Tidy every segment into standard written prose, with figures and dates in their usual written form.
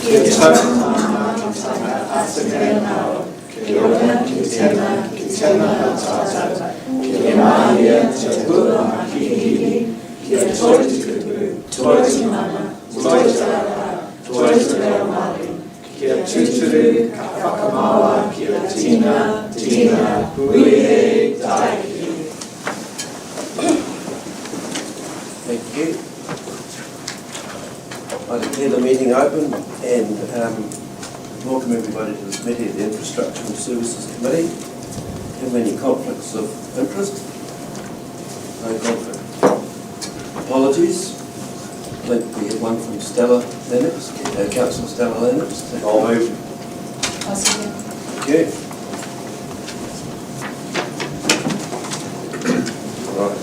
Thank you. I declare the meeting open and welcome everybody to this meeting of the Infrastructure and Services Committee. Have any conflicts of interest? No conflict. Apologies. I think we have one from Stella Lennox, Councillor Stella Lennox. I'll move. I'll second. Thank you. Right.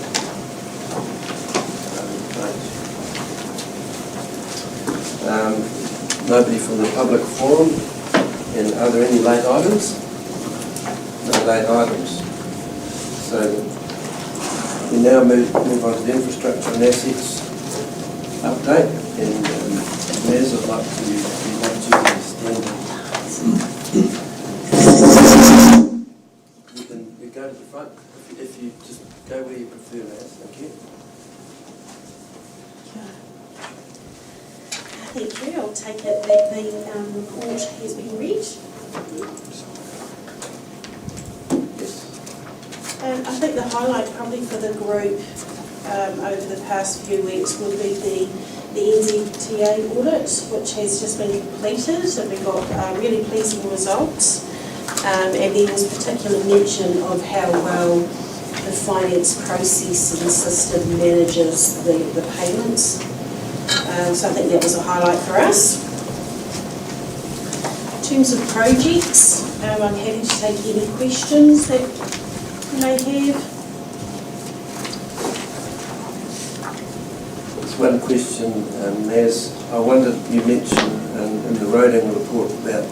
Nobody from the public forum. And are there any late items? No late items. So we now move on to the infrastructure and assets update. And Maz, I'd like to stand. You can go to the front if you just go where you prefer, Maz. Thank you. Thank you. I'll take it that the report has been read. Yes. I think the highlight probably for the group over the past few weeks will be the NZTA audit, which has just been completed, and we got really pleasing results. And there was particular mention of how well the finance processing system manages the payments. So I think that was a highlight for us. In terms of projects, I'm happy to take any questions that you may have. There's one question, Maz. I wondered, you mentioned in the roading report about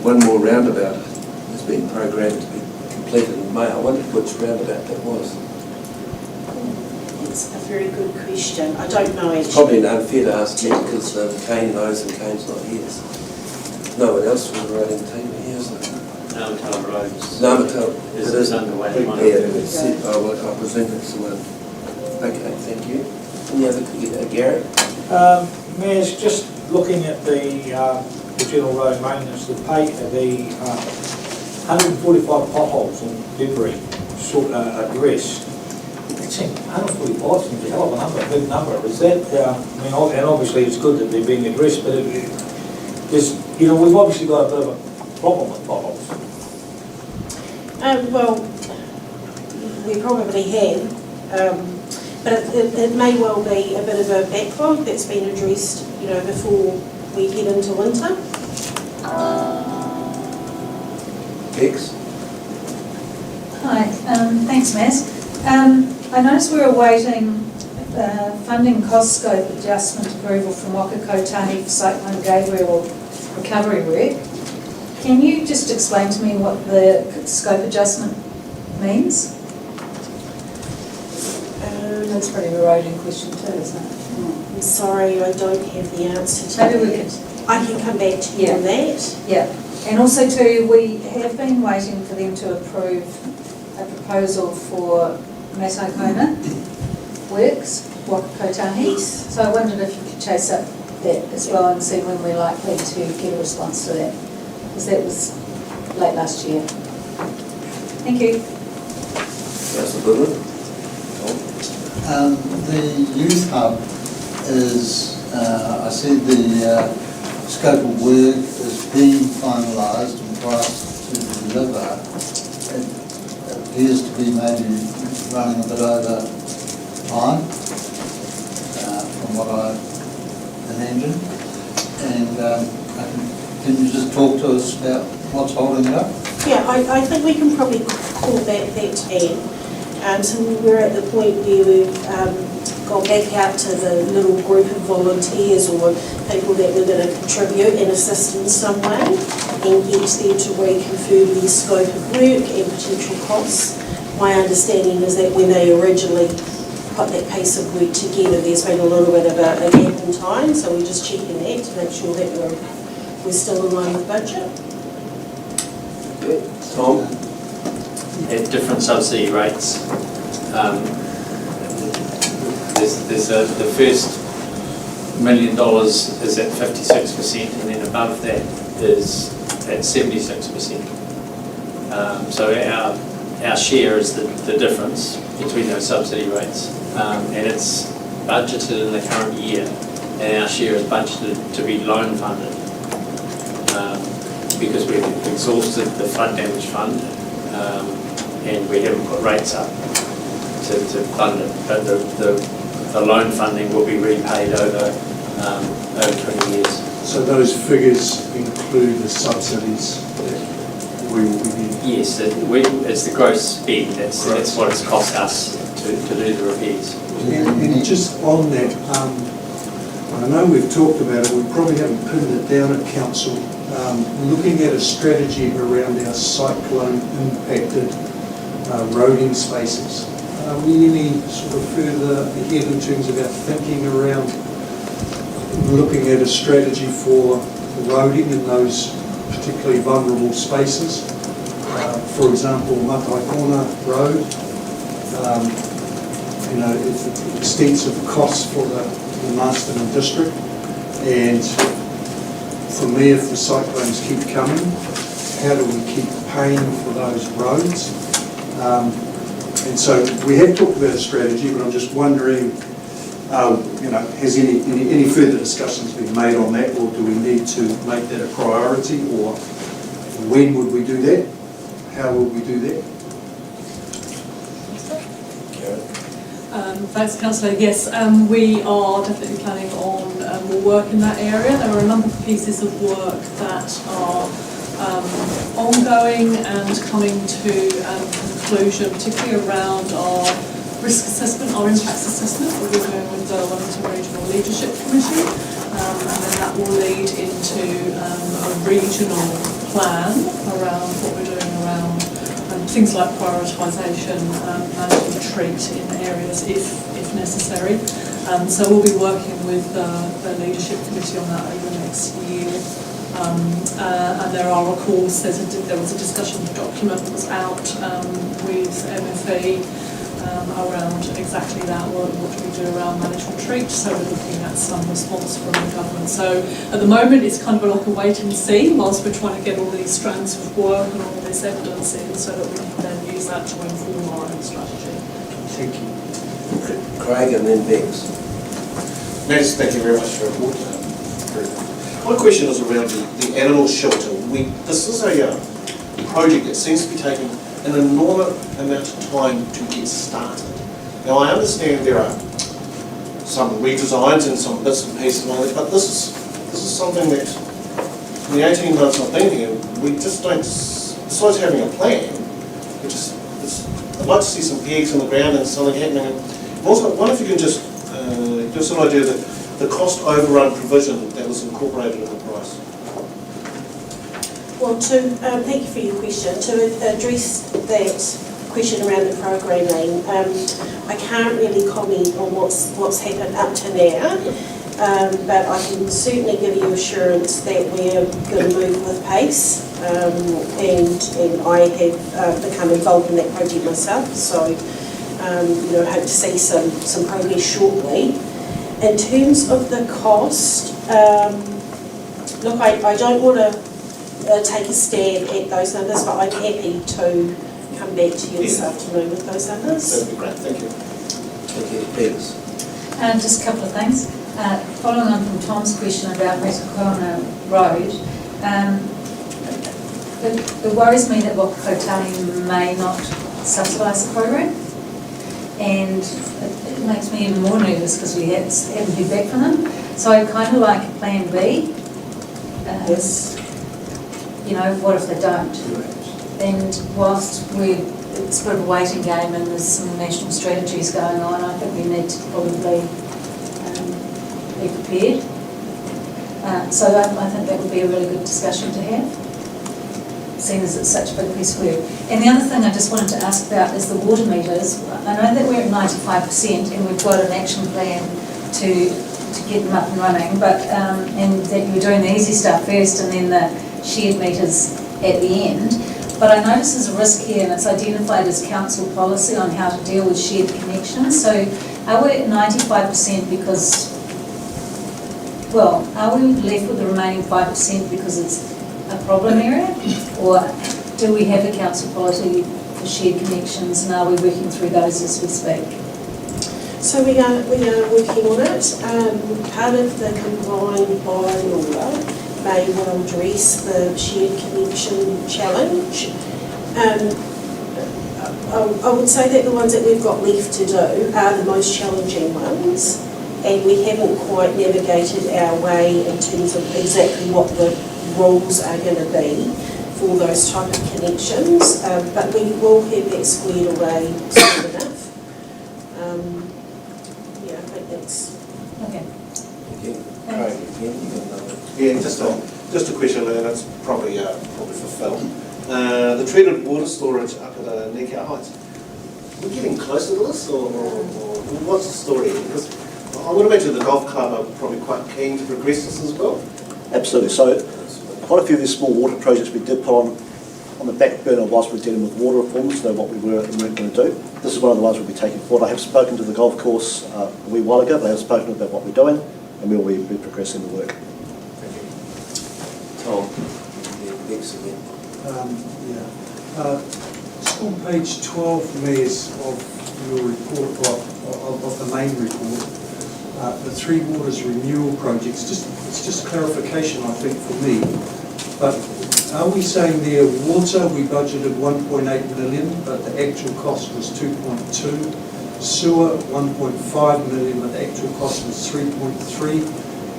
one more roundabout has been programmed to be completed in May. I wondered which roundabout that was. It's a very good question. I don't know actually. It's probably unfair to ask you because Kane knows and Kane's not here. So no one else from the roading team here, isn't it? Namatala Roads. Namatala. It is underway. Yeah, I presume it's the one. Okay, thank you. Any other, Gary? Mayor's just looking at the general road maintenance, the 145 potholes and debris addressed. It seems 145 seems a hell of a number, a big number. Is that, and obviously it's good that they're being addressed, but there's, we've obviously got a bit of a problem with potholes. Well, we probably have, but it may well be a bit of a backlog that's been addressed, before we head into winter. X? Hi, thanks, Maz. I noticed we're awaiting funding cost scope adjustment approval from Waka Kotahi for Cyclone Gabriel recovery work. Can you just explain to me what the scope adjustment means? That's probably a roading question too, isn't it? I'm sorry, I don't have the answer to Maybe we that. could. I can come back to you on that. Yeah, and also too, we have been waiting for them to approve a proposal for Masterton works, Waka Kotahi. Yes. So I wondered if you could chase up that as well and see when we're likely to get a response to that, because that was late last year. Thank you. That's a good one. The youth hub is, I see the scope of work is being finalised and priced to deliver. It appears to be maybe running a bit over time from what I imagined. And can you just talk to us about what's holding it up? Yeah, I think we can probably call that in. So we're at the point where we've gone back out to the little group of volunteers or people that were going to contribute and assist in some way and get them to reconfirm their scope of work and potential costs. My understanding is that when they originally put that piece of work together. There's been a little bit of a gap in time, so we're just checking that to make sure that we're still in line with budget. Tom? At different subsidy rates. The first $1 million is at 56%, and then above that is at 76%. So our share is the difference between those subsidy rates, and it's budgeted in the current year, and our share is budgeted to be loan funded, because we've exhausted the flood damage fund, and we haven't put rates up to fund it, but the loan funding will be repaid over 20 years. So those figures include the subsidies that we will be getting? Yes, it's the gross spend, that's what it's cost us to do the repairs. And just on that, I know we've talked about it, we probably haven't pinned it down at council, looking at a strategy around our cyclone impacted roading spaces. Are we any sort of further ahead in terms of our thinking around looking at a strategy for roading in those particularly vulnerable spaces? For example, Matai Corner Road, it's an extensive cost for the Masterton district, and for me, if the cyclones keep coming, how do we keep paying for those roads? And so we have talked about a strategy, but I'm just wondering, has any further discussions been made on that, or do we need to make that a priority, or when would we do that? How would we do that? Thanks, Councillor. Yes, we are definitely planning on more work in that area. There are a number of pieces of work that are ongoing and coming to conclusion, particularly around our risk assessment, our impact assessment that we're doing with the Wellington Regional Leadership Committee, and then that will lead into a regional plan around what we're doing around things like prioritisation, managing retreat in areas if necessary. So we'll be working with the leadership committee on that over the next year. And there are, of course, there was a discussion document that was out with MFE around exactly that, what do we do around managed retreat, so we're looking at some response from the government. So at the moment it's kind of like a wait and see whilst we're trying to get all these strands of work and all this evidence in so that we can then use that to inform our own strategy. Thank you. Craig and then Bex. Naz, thank you very much for your report. My question is around the animal shelter. This is a project that seems to be taking an enormous amount of time to get started. Now I understand there are some redesigns and some bits and pieces and all that, but this is something that in the 18 months I've been here, we just don't, besides having a plan, I'd like to see some pegs on the ground and something happening. And also, I wonder if you can just give us an idea of the cost overrun provision that was incorporated in the price. Well, thank you for your question. To address that question around the programming, I can't really comment on what's happened up to now, but I can certainly give you assurance that we're going to move with pace, and I have become involved in that project myself, so hope to see some progress shortly. In terms of the cost, look, I don't want to take a stab at those numbers, but I'm happy to come back to you this afternoon with those numbers. That would be great, thank you. Thank you, Bex. Just a couple of things. Following on from Tom's question about Masterton Road, it worries me that Wakakotani may not subsidise the program, and it makes me even more nervous because we haven't heard back from them. So I'd kind of like a plan B. Yes. What if they don't? And whilst it's a bit of a waiting game and there's some national strategies going on, I think we need to probably be prepared. So I think that would be a really good discussion to have. seeing as it's such a big piece of work. And the other thing I just wanted to ask about is the water meters. I know that we're at 95% and we've got an action plan to get them up and running, but and that you were doing the easy stuff first and then the shared meters at the end. But I notice there's a risk here, and it's identified as council policy on how to deal with shared connections. So are we at 95% because, well, are we left with the remaining 5% because it's a problem area? Or do we have a council policy for shared connections, and are we working through those as we speak? So we are working on it. Part of the combined bylaw may well address the shared connection challenge. I would say that the ones that we've got left to do are the most challenging ones, and we haven't quite navigated our way in terms of exactly what the rules are going to be for those type of connections, but we will have that squared away soon enough. Yeah, I think that's... Okay. Again, Craig, again, you got another. Yeah, just a question, and it's probably for Phil. The treated water storage up at Nekau Heights. We're getting closer to this, or what's the story? Because I would imagine the golf club are probably quite keen to progress this as well. Absolutely. So quite a few of these small water projects we did put on the back burner whilst we're dealing with water reforms, so what we weren't going to do. This is one of the ones we'll be taking forward. I have spoken to the golf course a wee while ago, but I have spoken about what we're doing, and we'll be progressing the work. Tom, next again. It's on page 12, Mayor's, of your report, of the main report, the Three Waters renewal projects. It's just clarification, I think, for me. But are we saying there, water, we budgeted 1.8 million, but the actual cost was 2.2? Sewer, 1.5 million, but the actual cost was 3.3.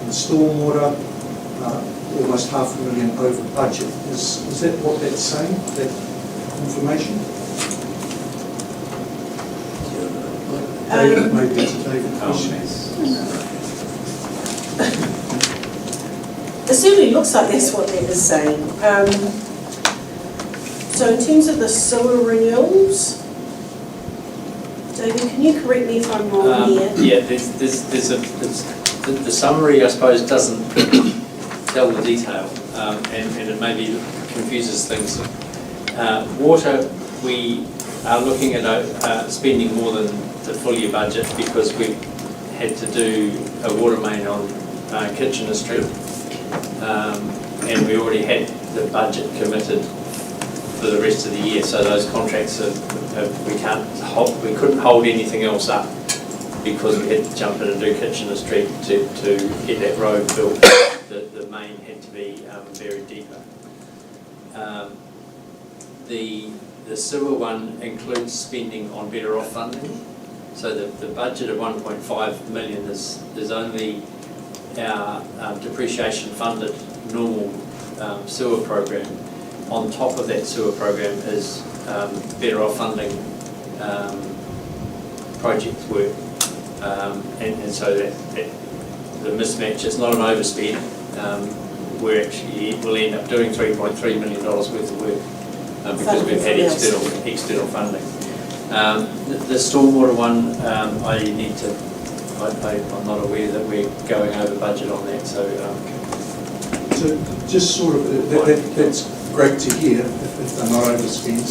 And stormwater, almost $500,000 over budget. Is that what that's saying, that information? David, maybe it's a David question. It certainly looks like that's what that is saying. So in terms of the sewer renewals, David, can you correct me if I'm wrong here? Yeah, the summary, I suppose, doesn't tell the detail, and it maybe confuses things. Water, we are looking at spending more than the full year budget because we had to do a water main on Kitchener Street, and we already had the budget committed for the rest of the year. So those contracts we couldn't hold anything else up because we had to jump in and do Kitchener Street to get that road built. The main had to be buried deeper. The sewer one includes spending on better off funding. So the budget of 1.5 million is only our depreciation funded normal sewer program. On top of that sewer program is better off funding project work. And so that the mismatch is not an overspend. We're actually will end up doing $3.3 million worth of work because we've had external funding. The stormwater one, I'm not aware that we're going over budget on that. So just sort of that's great to hear if they're not overspent.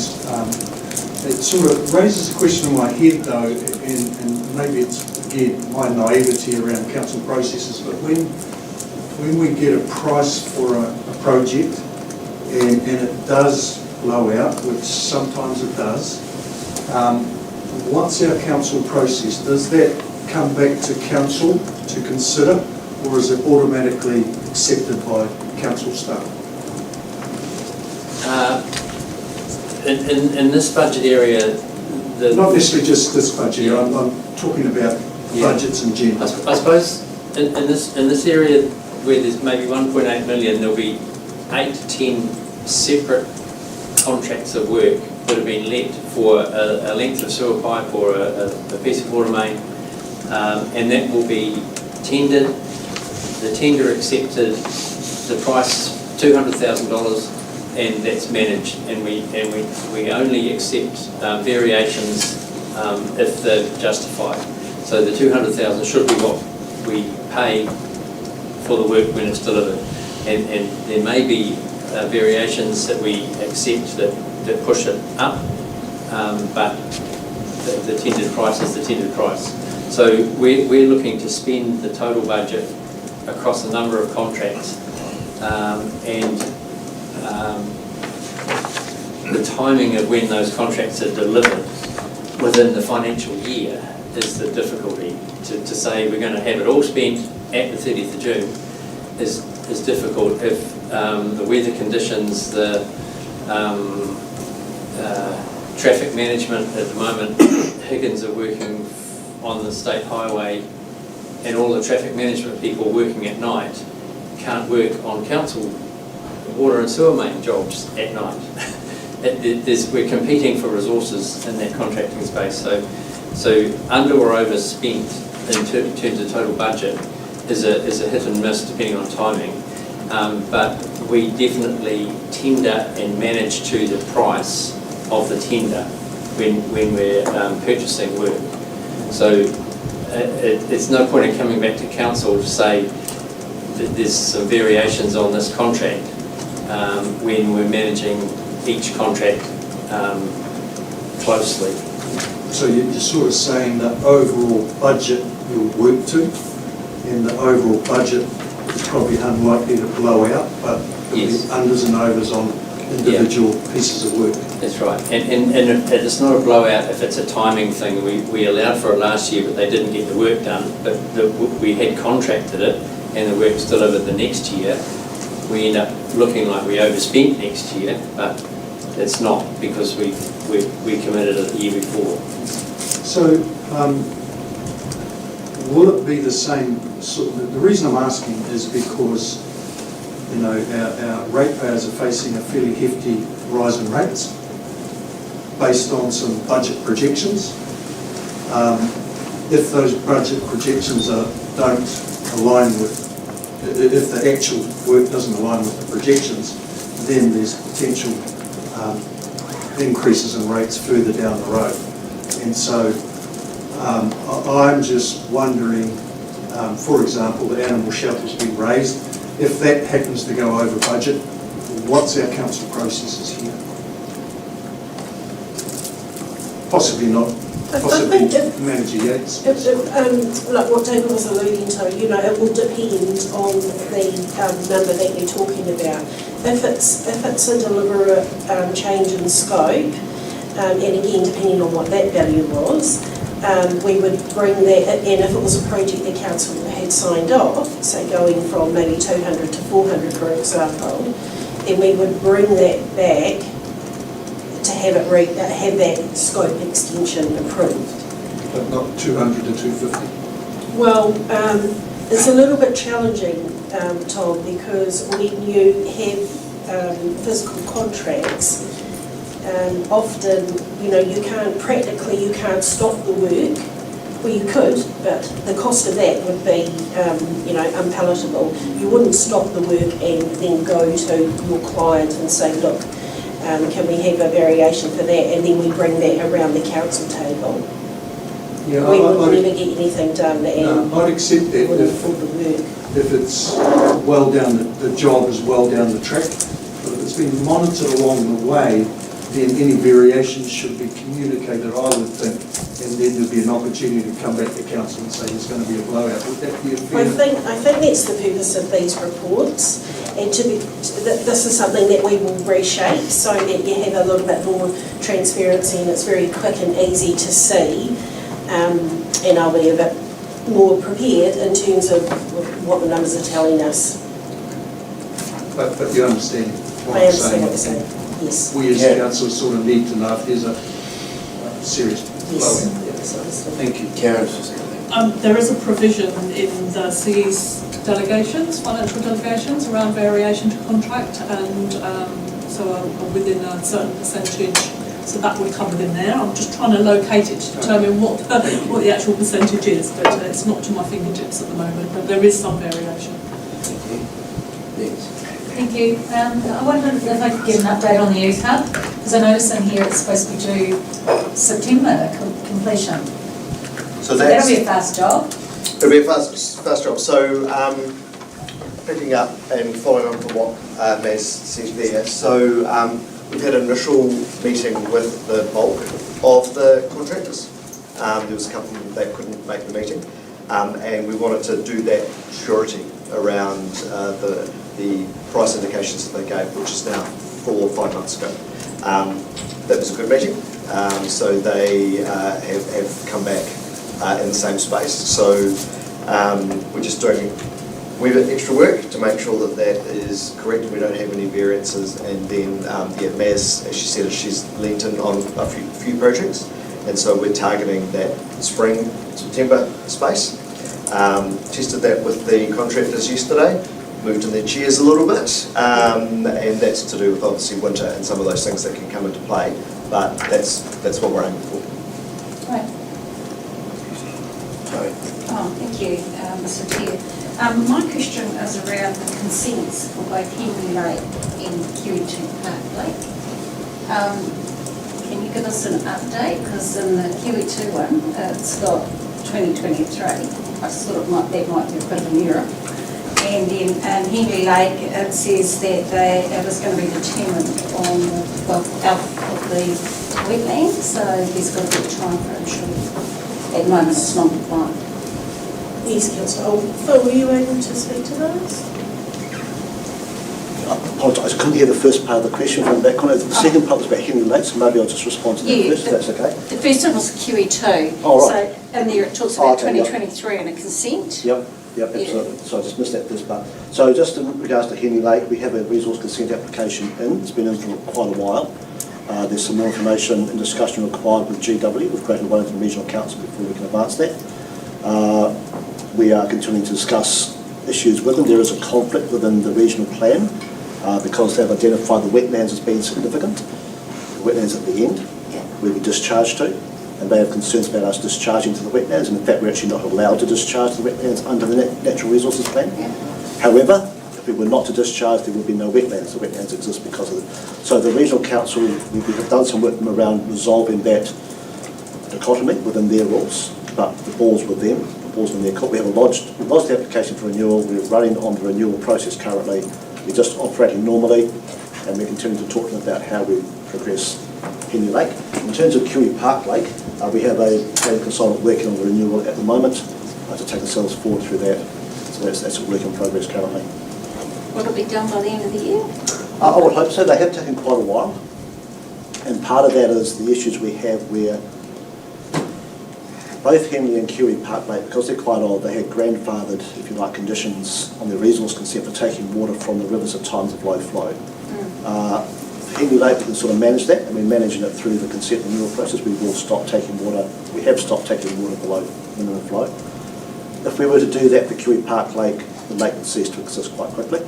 It sort of raises a question in my head though, and maybe it's again my naivety around council processes, but when we get a price for a project and it does blow out, which sometimes it does, what's our council process? Does that come back to council to consider, or is it automatically accepted by council staff? In this budget area, not necessarily just this budget. I'm talking about budgets in general. I suppose in this area where there's maybe 1.8 million, there'll be 8 to 10 separate contracts of work that have been let for a length of sewer pipe or a piece of water main, and that will be tendered. The tender accepted, the price $200,000, and that's managed, and we only accept variations if they're justified. So the 200,000 should be what we pay for the work when it's delivered, and there may be variations that we accept that push it up, but the tendered price is the tendered price. So we're looking to spend the total budget across a number of contracts, and the timing of when those contracts are delivered within the financial year is the difficulty. To say we're going to have it all spent at the 30th of June is difficult if the weather conditions, the traffic management at the moment. Higgins are working on the state highway, and all the traffic management people working at night can't work on council water and sewer main jobs at night. We're competing for resources in that contracting space, so under or overspent in terms of total budget is a hit and miss depending on timing, but we definitely tender and manage to the price of the tender when we're purchasing work. So it's no point in coming back to council to say that there's some variations on this contract when we're managing each contract closely. So you're sort of saying that overall budget you'll work to, and the overall budget is probably unlikely to blow out, but there'll be unders and overs on individual pieces of work. That's right, and it's not a blowout if it's a timing thing. We allowed for it last year, but they didn't get the work done, but we had contracted it and the work's delivered the next year. We end up looking like we overspent next year, but it's not, because we committed it the year before. So will it be the same sort of, the reason I'm asking is because our ratepayers are facing a fairly hefty rise in rates based on some budget projections. If those budget projections don't align with, if the actual work doesn't align with the projections, then there's potential increases in rates further down the road. And so I'm just wondering, for example, the animal shelter's been raised. If that happens to go over budget, what's our council processes here? Possibly not, possibly Manager Yates. Like what David was alluding to, it will depend on the number that you're talking about. If it's a deliberate change in scope, and again, depending on what that value was, we would bring that, and if it was a project the council had signed off, so going from maybe 200 to 400, for example, then we would bring that back to have that scope extension approved. But not 200 to 250? Well, it's a little bit challenging, Tom, because when you have physical contracts, often, you can't stop the work. Well, you could, but the cost of that would be, unpalatable. You wouldn't stop the work and then go to your client and say, look, can we have a variation for that? And then we bring that around the council table. Yeah, we would never get anything done. I'd accept that if it's well down, the job is well down the track. But if it's been monitored along the way, then any variations should be communicated, I would think, and then there'd be an opportunity to come back to council and say there's going to be a blowout. Would that be a fair? I think that's the purpose of these reports, and this is something that we will reshape so that you have a little bit more transparency and it's very quick and easy to see, and I'll be a bit more prepared in terms of what the numbers are telling us. But you understand what I I'm understand what you're saying? saying. Yes. We as council sort of need to know if there's a serious Yes. blowout. Yes. Thank you, Karen. There is a provision in the CE's delegations, financial delegations, around variation to contract, and so within a certain percentage, so that would come within there. I'm just trying to locate it to determine what the actual percentage is, but it's not to my fingertips at the moment, but there is some variation. Thank you. Yes. Thank you. I wondered if I could get an update on the youth hub, because I noticed in here it's supposed to be due September completion. So That'll be a fast job. It'll be a fast job. So picking up and following on from what Maz said there. So we've had an initial meeting with the bulk of the contractors. There was a couple that couldn't make the meeting, and we wanted to do that surety around the price indications that they gave, which is now 4 or 5 months ago. That was a good meeting. So they have come back in the same space. So we're just doing a wee bit extra work to make sure that that is correct, we don't have any variances, and then Maz, as she said, she's leaned in on a few projects, and so we're targeting that spring, September space. Tested that with the contractors yesterday, moved in their chairs a little bit, and that's to do with obviously winter and some of those things that can come into play, but that's what we're aiming for. Right. Oh, thank you, Mr. Chair. My question is around the consents for both Henry Lake and QE2 Park Lake. Can you give us an update? Because in the QE2 one, it's got 2023. I thought that might be a bit of an error. And then in Henry Lake, it says that it was going to be determined on the health of the wetland, so there's got to be a time frame, surely. At the moment, it's non-compliant. Yes, Councillor. Phil, were you able to speak to those? I apologise, I couldn't hear the first part of the question from the back corner. The second part was about Henry Lake, so maybe I'll just respond to that first, if that's okay. The first one was QE2. Oh, right. So in there it talks about Okay, 2023 and a consent. Yep, absolutely. So I just missed that first part. So just in regards to Henry Lake, we have a resource consent application in. It's been in for quite a while. There's some more information and discussion required with GW, with Greater Wellington Regional Council, before we can advance that. We are continuing to discuss issues with them. There is a conflict within the regional plan because they've identified the wetlands as being significant. The wetlands at the end, where we discharge to, and they have concerns about us discharging to the wetlands, and in fact we're actually not allowed to discharge to the wetlands under the Natural Resources Plan. However, if we were not to discharge, there would be no wetlands. The wetlands exist because of it. So the Regional Council, we have done some work around resolving that dichotomy within their rules, but the ball's with them. We have lodged the application for renewal. We're running on the renewal process currently. We're just operating normally, and we're continuing to talk to them about how we progress Henry Lake. In terms of QE Park Lake, we have a planning consultant working on the renewal at the moment to take ourselves forward through that. So that's a work in progress currently. Will it be done by the end of the year? I would hope so. They have taken quite a while, and part of that is the issues we have where both Henley and QE Park Lake, because they're quite old, they had grandfathered, if you like, conditions on their resource consent for taking water from the rivers at times of low flow. Henley Lake, we can sort of manage that, and we're managing it through the consent renewal process. We will stop taking water. We have stopped taking water below minimum flow. If we were to do that for QE Park Lake, the lake would cease to exist quite quickly.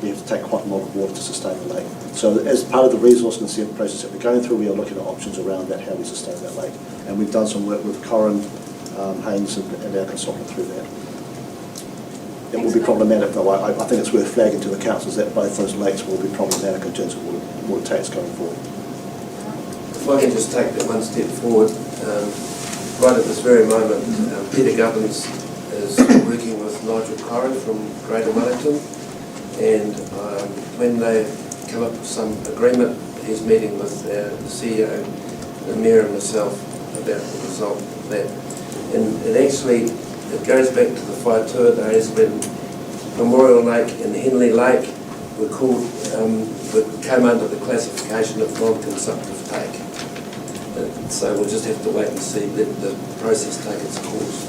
We have to take quite a lot of water to sustain the lake. So as part of the resource consent process that we're going through, we are looking at options around that, how we sustain that lake. And we've done some work with Corin, Haynes and our consultant through that. It will be problematic though. I think it's worth flagging to the councils that both those lakes will be problematic in terms of water takes going forward. If I can just take that one step forward, right at this very moment, Peter Gubbins is working with Nigel Corin from Greater Wellington, and when they come up with some agreement, he's meeting with the CEO, the Mayor and myself about the result of that. And it actually, it goes back to the Whaitua days when Memorial Lake and Henley Lake were called, came under the classification of non-consumptive take. So we'll just have to wait and see, let the process take its course.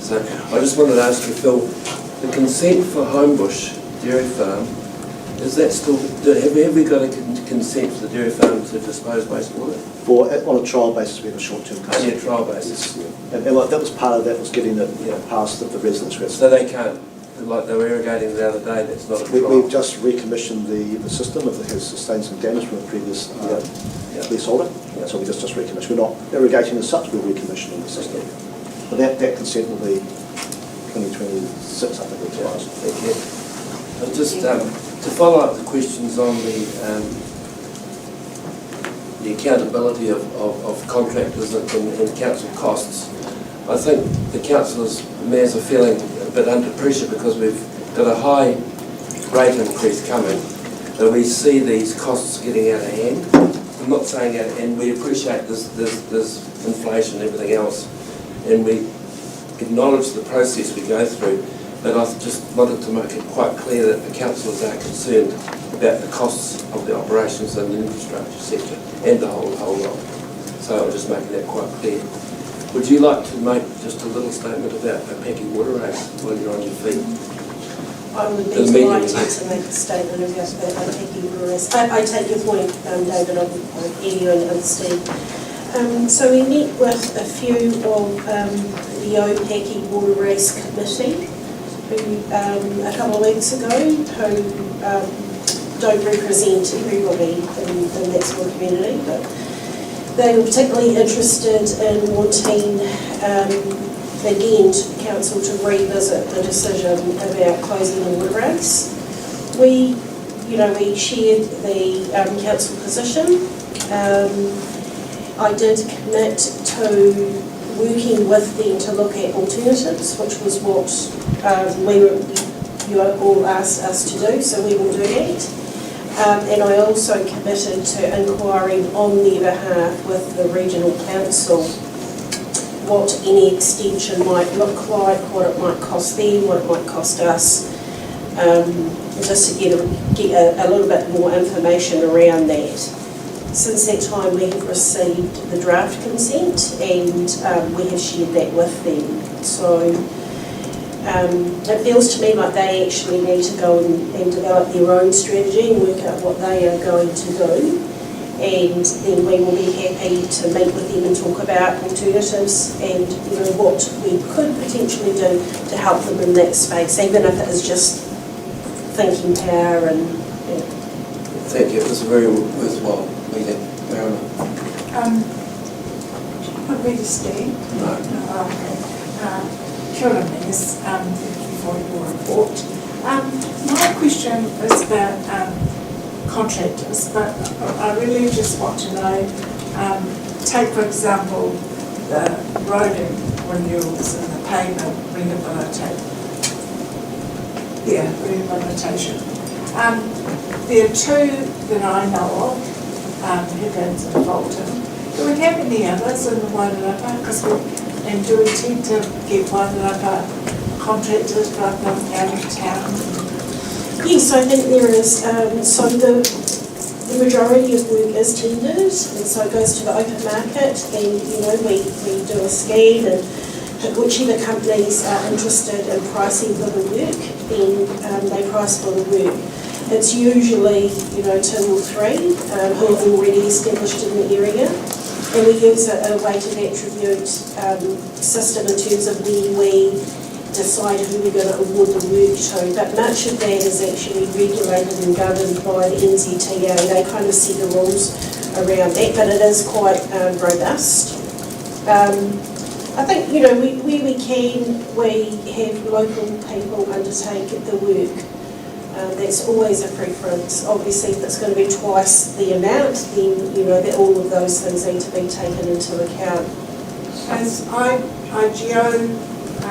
So I just wanted to ask you, Phil, the consent for Homebush Dairy Farm, is that still, have we got a consent for the dairy farm to dispose wastewater? On a trial basis, we have a short-term consent. Only a trial basis? Yes, yeah. And that was part of that, was getting it past the residents' residence. So they can't, like they were irrigating the other day, that's not a trial? We've just recommissioned the system. It has sustained some damage from the previous leaseholder. Yeah. So we just recommissioned. We're not irrigating as such, we're recommissioning the system. But that consent will be 2026, I think, it was. Thank you. I was just To follow up the questions on the accountability of contractors and council costs, I think the councillors, mayors are feeling a bit under pressure because we've got a high rate increase coming, and we see these costs getting out of hand. I'm not saying out, and we appreciate this inflation and everything else, and we acknowledge the process we go through, but I just wanted to make it quite clear that the councillors are concerned about the costs of the operations in the infrastructure sector and the whole lot. So I'm just making that quite clear. Would you like to make just a little statement about a Peki water race while you're on your feet? I would be delighted to make a statement about a Peki water race. I take your point, David, on you and Steve. So we met with a few of the OPECI Water Race Committee who, a couple of weeks ago, who don't represent everybody in that sort of community, but they were particularly interested in wanting, again, the council to revisit the decision about closing the water race. We shared the council position. I did commit to working with them to look at alternatives, which was what you all asked us to do, so we will do that. And I also committed to inquiring on their behalf with the regional council what any extension might look like, what it might cost them, what it might cost us, just to get a little bit more information around that. Since that time we have received the draft consent and we have shared that with them. So it feels to me like they actually need to go and develop their own strategy and work out what they are going to do. And then we will be happy to meet with them and talk about alternatives and what we could potentially do to help them in that space, even if it is just thinking power and. Thank you. It was a very worthwhile meeting. Marilyn. Not really stay. No. Okay. Kia ora, Ms. Thank you for your report. My question is about contractors, but I really just want to know, take for example the roading renewals and the pavement rehabilitation. There are two that I know of, Higgins and Bolton. Do we have any others in the Wairarapa? Do we tend to get Wairarapa contractors rather than out of town? Yes, I think there is. So the majority of work is tendered, and so it goes to the open market, and we do a scan, and whichever companies are interested in pricing for the work, then they price for the work. It's usually 2 or 3 who are already established in the area, and we use a weighted attribute system in terms of when we decide who we're going to award the work to, but much of that is actually regulated and governed by the NZTA. They kind of set the rules around that, but it is quite robust. I think, where we can, we have local people undertake the work. That's always a preference. Obviously, if it's going to be twice the amount, then, all of those things need to be taken into account. As IGO, a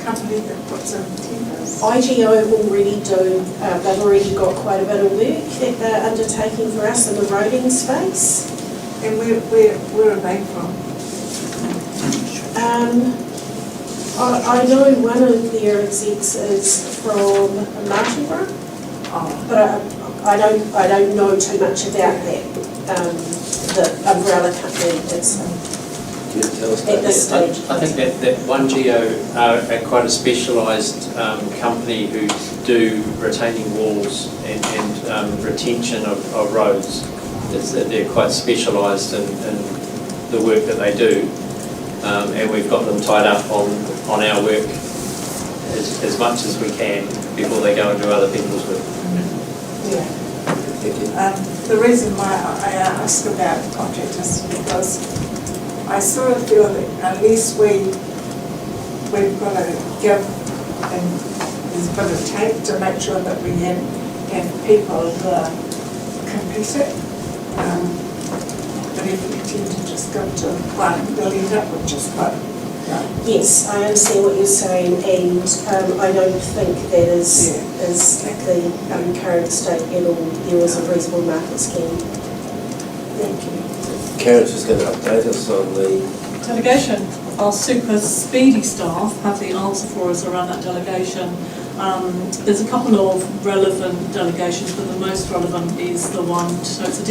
company that puts in tenders? IGO already do, they've already got quite a bit of work that they're undertaking for us in the roading space. And where are they from? I know one of their execs is from Martinborough, but I don't know too much about that, the umbrella company that's at this stage. I think that One Geo are quite a specialised company who do retaining walls and retention of roads. They're quite specialised in the work that they do. And we've got them tied up on our work as much as we can before they go and do other people's work. Yeah. The reason why I ask about contractors is because I sort of feel that unless we've got to give and there's a bit of tape to make sure that we have people that can pick it. But if we tend to just go to one and delete it, which is quite, Yes, I understand what you're saying, and I don't think that is the current state at all. There was a reasonable market scheme. thank you. Karen's just going to update us on the Delegation. Our super speedy staff have the answer for us around that delegation. There's a couple of relevant delegations, but the most relevant is the one, so it's a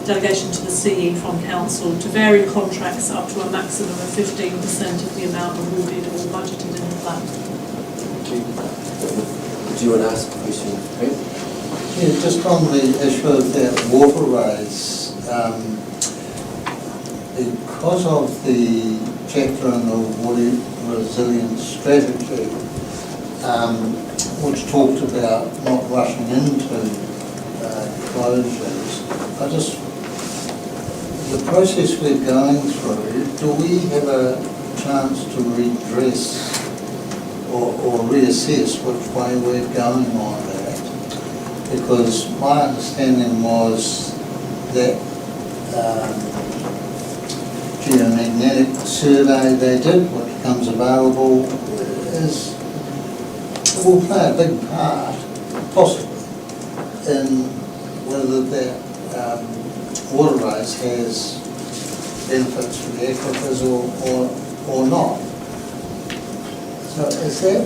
delegation to the CE from council to vary contracts up to a maximum of 15% of the amount awarded or budgeted in the plan. Do you want to ask a question, Brent? Yeah, just on the issue of that water raise, because of the chapter in the water resilience strategy, which talked about not rushing into closures, the process we're going through, do we have a chance to redress or reassess which way we're going on that? Because my understanding was that geomagnetic survey they did, which becomes available, will play a big part, possibly, in whether that water raise has benefits for the aquifers or not. So is that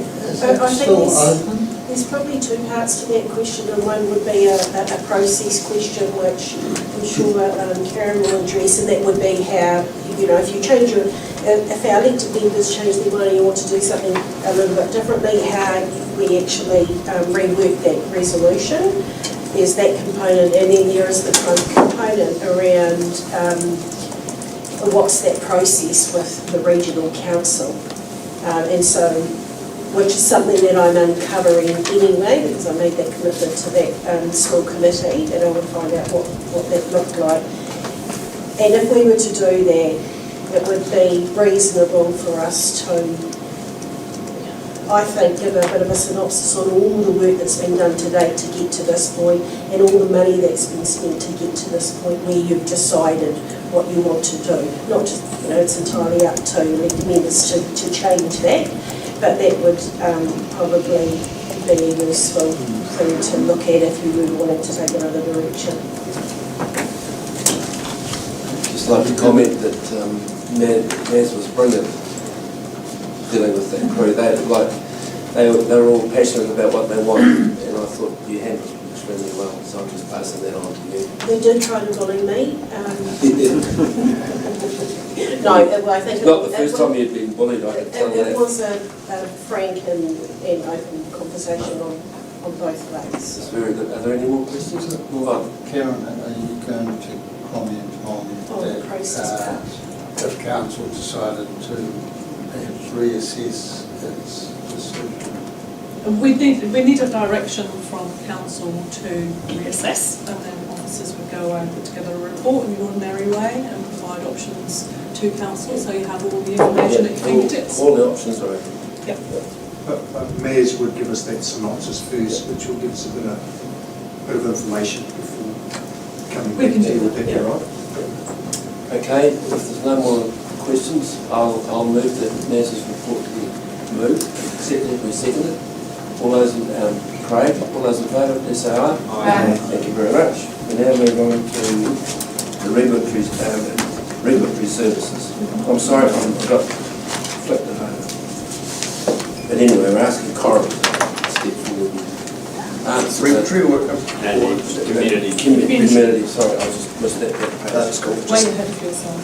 I think still open? There's probably two parts to that question, and one would be a process question, which I'm sure Karen will address, and that would be how, if you change if our elected members change their mind and you want to do something a little bit differently, how we actually rework that resolution. There's that component, and then there is the kind of component around what's that process with the regional council. And so, which is something that I'm uncovering anyway, because I made that commitment to that school committee, that I would find out what that looked like. And if we were to do that, it would be reasonable for us to, I think, give a bit of a synopsis on all the work that's been done to date to get to this point, and all the money that's been spent to get to this point where you've decided what you want to do. Not just, it's entirely up to elected members to change that, but that would probably be a useful thing to look at if you really wanted to take another direction. Just like to comment that Naz was brilliant dealing with that crew. They were all passionate about what they want, and I thought you handled it extremely well, so I'm just passing that on to you. They did try to bully me. No, I think it's not the first time you'd been bullied, I can tell that. It was a frank and open conversation on both ways. That's very good. Are there any more questions? Move on. Karen, are you going to comment on the process part? If council decided to perhaps reassess its decision? We need a direction from council to reassess, and then officers would go away and put together a report in the ordinary way and provide options to council, so you have all the information at your fingertips. All the options are open. Yep. But mayors would give us that synopsis first, which will give us a bit of information before coming back to you with that, right? Okay, if there's no more questions, I'll move that Naz's report to be moved, accepted, we second it. All those in, Craig, all those in favour, please say aye. Aye. Thank you very much. We now move on to the regulatory services. I'm sorry if I got flipped it over. But anyway, we're asking Coral to step forward and answer Regulatory work. Community, sorry, I just missed that page. That's cool. Way ahead of yourself.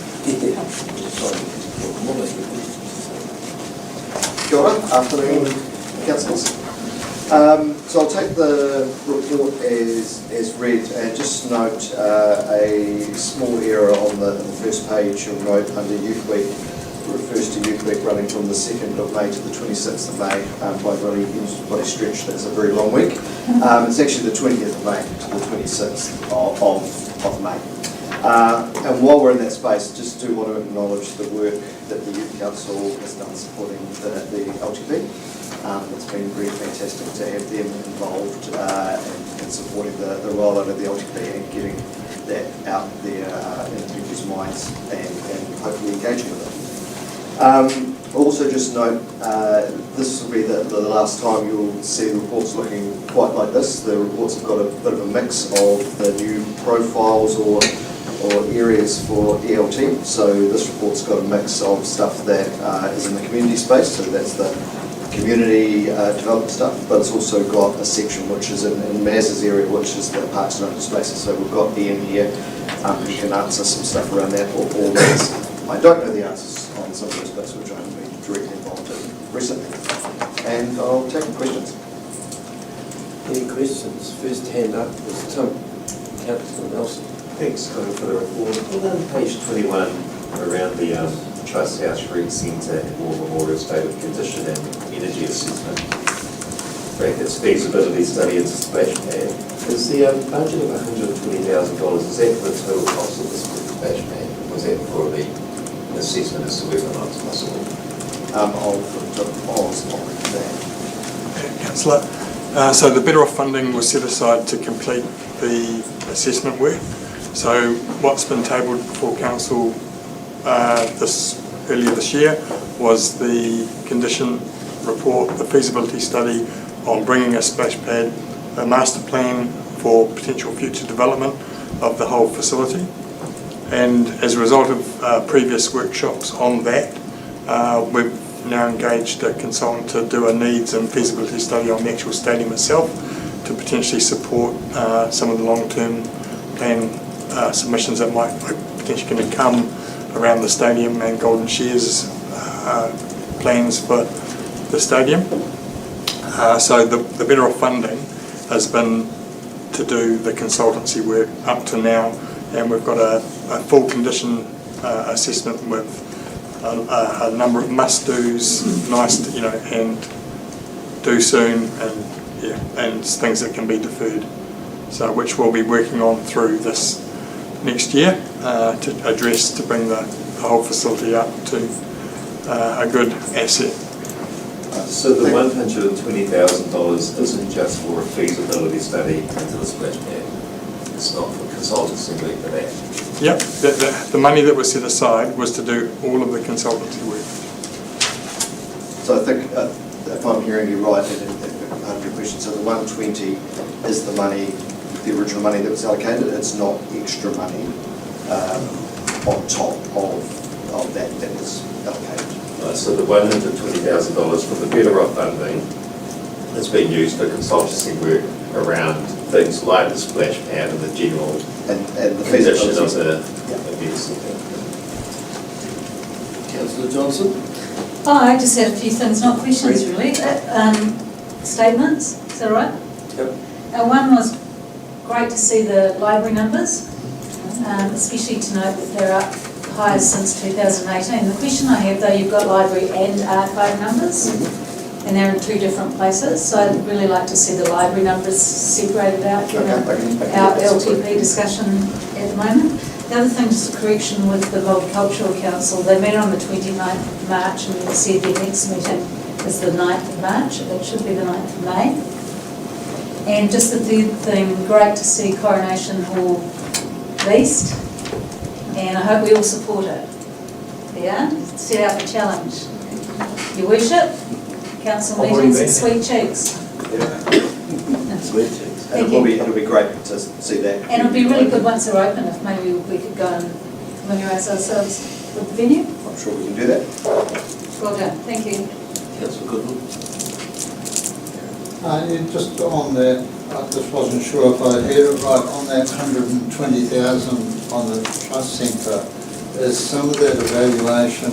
Sorry. Kia ora, afternoon, councillors. So I'll take the report as read and just note a small error on the first page. You'll note under Youth Week, it refers to Youth Week running from the 2nd of May to the 26th of May. By stretch, that's a very long week. It's actually the 20th of May to the 26th of May. And while we're in that space, just do want to acknowledge the work that the Youth Council has done supporting the LTP. It's been very fantastic to have them involved in supporting the rollout of the LTP and getting that out there in people's minds and hopefully engaging with it. Also just note, this will be the last time you'll see the reports looking quite like this. The reports have got a bit of a mix of the new profiles or areas for ELT. So this report's got a mix of stuff that is in the community space, so that's the community development stuff, but it's also got a section which is in Maz's area, which is the parks and open spaces. So we've got Ian here who can answer some stuff around that, or Maz. I don't know the answers on some of those bits which I haven't been directly involved in recently. And I'll take questions. Any questions? First hand up was Tim, Councillor Nelson. Thanks, Colin, for the report. On page 21, around the Trust House Street Centre and War Memorial State of Condition and Energy Assessment, brackets feasibility study and splash pad, is the budget of $120,000, is that for the total cost of the splash pad? Was that for the assessment as to whether or not it's possible? I'll put the pause on that. Councillor, so the Better Off funding was set aside to complete the assessment work. So what's been tabled before Council earlier this year was the condition report, the feasibility study on bringing a splash pad, a master plan for potential future development of the whole facility. And as a result of previous workshops on that, we've now engaged a consultant to do a needs and feasibility study on the actual stadium itself to potentially support some of the long-term plan submissions that might potentially going to come around the stadium and Golden Shares plans for the stadium. So the Better Off funding has been to do the consultancy work up to now, and we've got a full condition assessment with a number of must-dos, nice, and do soon, and things that can be deferred. So which we'll be working on through this next year to bring the whole facility up to a good asset. So the $120,000 isn't just for a feasibility study into the splash pad? It's not for consultancy work for that? Yep, the money that was set aside was to do all of the consultancy work. So I think, if I'm hearing you right, and part of your question, so the 120 is the money, the original money that was allocated. It's not extra money on top of that was allocated. Right, so the $120,000 from the Better Off funding has been used for consultancy work around things like the splash pad and the general and the condition of feasibility. the events. Councillor Johnson? Oh, I just had a few things, not questions really. Statements, is that right? Yep. One was great to see the library numbers, especially to note that they're up higher since 2018. The question I have though, you've got library and archive numbers, and they're in two different places, so I'd really like to see the library numbers separated out, given our LTP discussion at the moment. The other thing, just a correction with the Multicultural Council, they met on the 29th of March and you said their next meeting is the 9th of March, it should be the 9th of May. And just the third thing, great to see Coronation Hall leased, and I hope we all support it. Yeah, set out the challenge. Your worship, council meetings and sweet cheeks. Sweet cheeks. And it'll be great to see that. And it'll be really good once they're open if maybe we could go and familiarise ourselves with the venue. I'm sure we can do that. Well done, thank you. Councillor Goodwin? Just on that, I just wasn't sure if I heard it right, on that 120,000 on the trust centre, is some of that evaluation,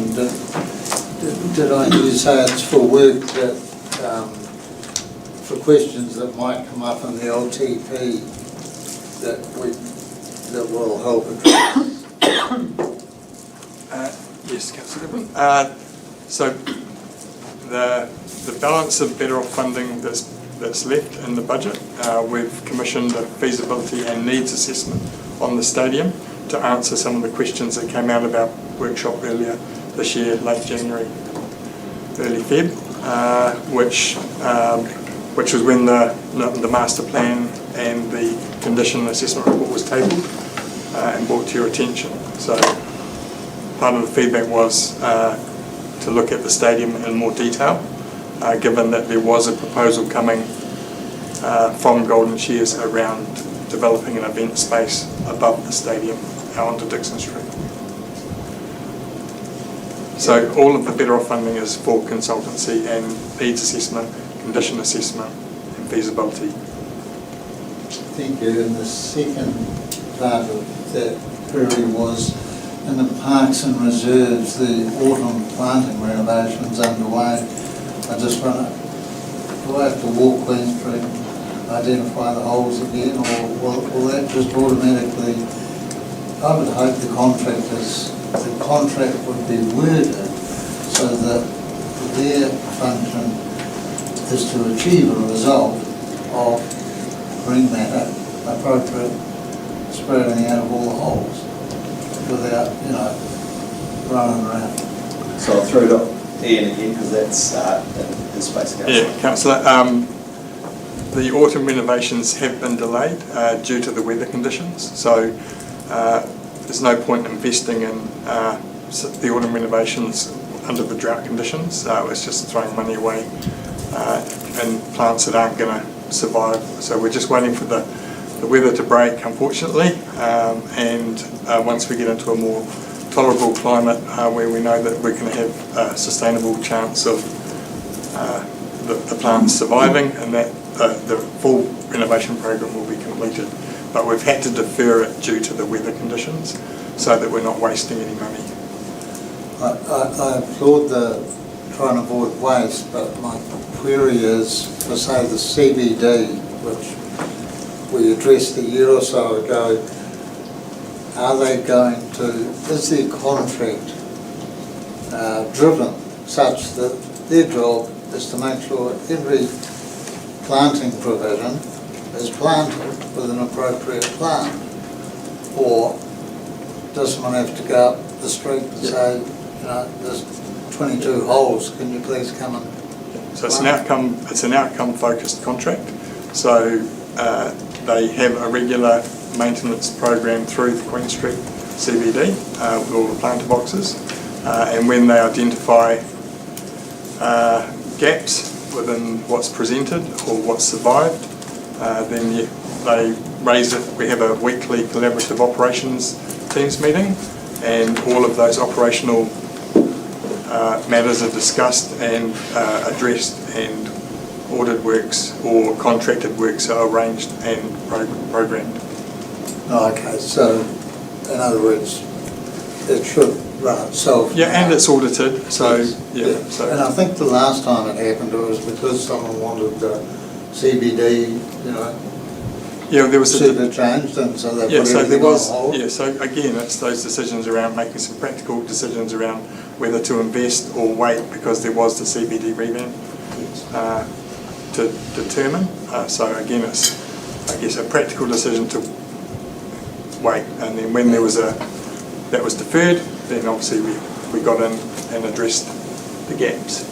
did I hear you say it's for work that, for questions that might come up in the LTP that will help address? Yes, Councillor Goodwin. So the balance of Better Off funding that's left in the budget, we've commissioned a feasibility and needs assessment on the stadium to answer some of the questions that came out of our workshop earlier this year, late January, early Feb. which was when the master plan and the condition assessment report was tabled and brought to your attention. So part of the feedback was to look at the stadium in more detail, given that there was a proposal coming from Golden Shears around developing an event space above the stadium onto Dixon Street. So all of the Better Off funding is for consultancy and needs assessment, condition assessment and feasibility. Thank you. And the second part of that query was in the parks and reserves, the autumn planting renovations underway. I just want to, do I have to walk Queen Street and identify the holes again, or will that just automatically, I would hope the contract would be worded so that their function is to achieve a result of green matter appropriate spreading out of all the holes without, running around. So I'll throw it up Ian again because that's in his space. Yeah, Councillor. The autumn renovations have been delayed due to the weather conditions. So there's no point investing in the autumn renovations under the drought conditions. It's just throwing money away in plants that aren't going to survive. So we're just waiting for the weather to break, unfortunately, and once we get into a more tolerable climate where we know that we're going to have a sustainable chance of the plants surviving, and that the full renovation program will be completed. But we've had to defer it due to the weather conditions so that we're not wasting any money. I applaud the trying to avoid waste, but my query is for, say, the CBD, which we addressed a year or so ago. Are they going to, is their contract driven such that their job is to make sure every planting provision is planted with an appropriate plant? Or does someone have to go up the street and say, there's 22 holes, can you please come and So it's an outcome focused contract. So they have a regular maintenance program through the Queen Street CBD with all the planter boxes, and when they identify gaps within what's presented or what's survived, then they raise it. We have a weekly collaborative operations teams meeting, and all of those operational matters are discussed and addressed, and ordered works or contracted works are arranged and programmed. Okay, so in other words, it should run itself. Yeah, and it's audited, so yes. So. And I think the last time it happened, it was because someone wanted the CBD, yeah, there was super changed, and so they put so everything there was, on hold. yeah, so again, it's those decisions around making some practical decisions around whether to invest or wait, because there was the CBD revamp to determine. So again, it's, I guess, a practical decision to wait, and then when there was that was deferred, then obviously we got in and addressed the gaps.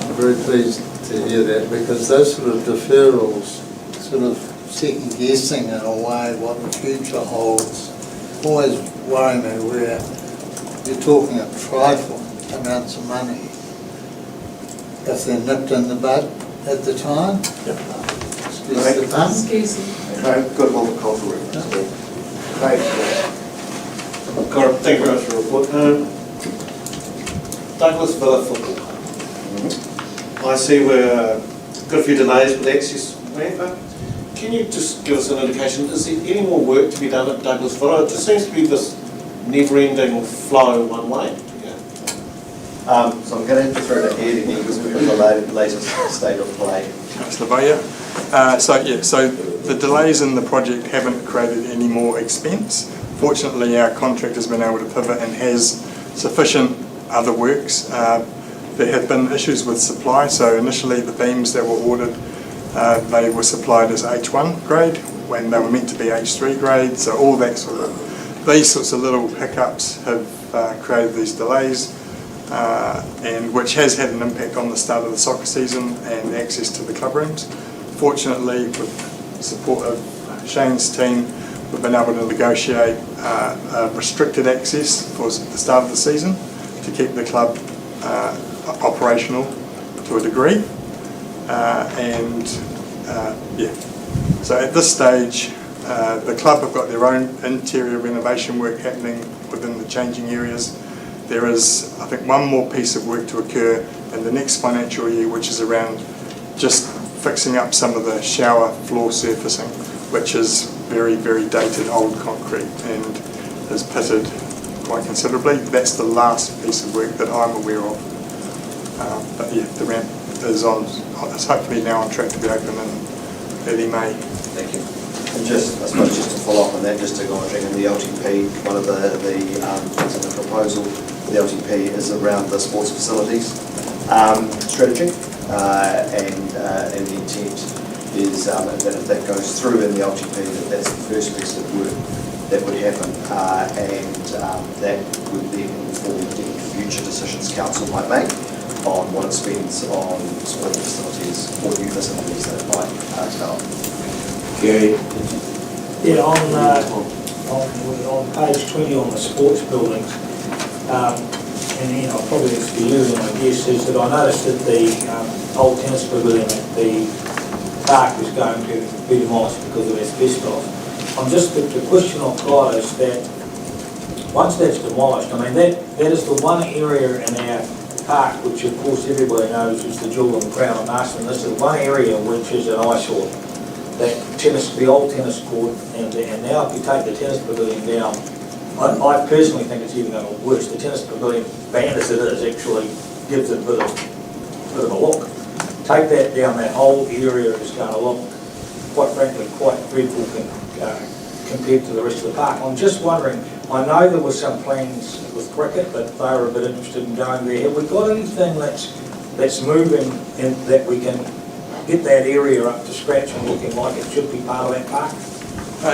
I'm very pleased to hear that, because those sort of deferrals, sort of second guessing in a way what the future holds, always worry me, where you're talking a trifle amounts of money. If they're nipped in the bud at the time, excuse the pun. Excuse me. Okay, good horticultural reference. Okay. Thank you very much for the report. Douglas Villa Football Club. I see we've got a few delays with access ramp. Can you just give us an indication, is there any more work to be done at Douglas Villa? It just seems to be this never-ending flow one way. So I'm going to have to throw to Ed again because we've got the latest state of play. Councillor Bowyer. So the delays in the project haven't created any more expense. Fortunately, our contractor has been able to pivot and has sufficient other works. There have been issues with supply, so initially the beams that were ordered, they were supplied as H1 grade when they were meant to be H3 grade, so all that these sorts of little hiccups have created these delays. and which has had an impact on the start of the soccer season and access to the club rooms. Fortunately, with support of Shane's team, we've been able to negotiate restricted access for the start of the season to keep the club operational to a degree. So at this stage, the club have got their own interior renovation work happening within the changing areas. There is, I think, one more piece of work to occur in the next financial year, which is around just fixing up some of the shower floor surfacing, which is very, very dated old concrete and is pitted quite considerably. That's the last piece of work that I'm aware of. But yeah, the ramp is hopefully now on track to be open in early May. Thank you. And just, I suppose, just to follow up on that, just to acknowledging in the LTP, one of the things in the proposal for the LTP is around the sports facilities strategy, and the intent is that if that goes through in the LTP, that's the first piece of work that would happen, and that would then inform any future decisions council might make on what it spends on sport facilities or new facilities that it might develop. Yeah, on page 20 on the sports buildings, and probably it's for you, I guess, is that I noticed that the old tennis pavilion at the park is going to be demolished because of asbestos. The question I've got is that once that's demolished, I mean, that is the one area in our park which, of course, everybody knows is the jewel and crown of Masterton. This is one area which is an eyesore. The old tennis court, and now if you take the tennis pavilion down, I personally think it's even going to get worse. The tennis pavilion, banned as it is, actually gives it a bit of a look. Take that down, that whole area is going to look, quite frankly, quite dreadful compared to the rest of the park. I'm just wondering, I know there were some plans with cricket, but they were a bit interested in going there. Have we got anything that's moving in that we can get that area up to scratch and looking like it should be part of that park?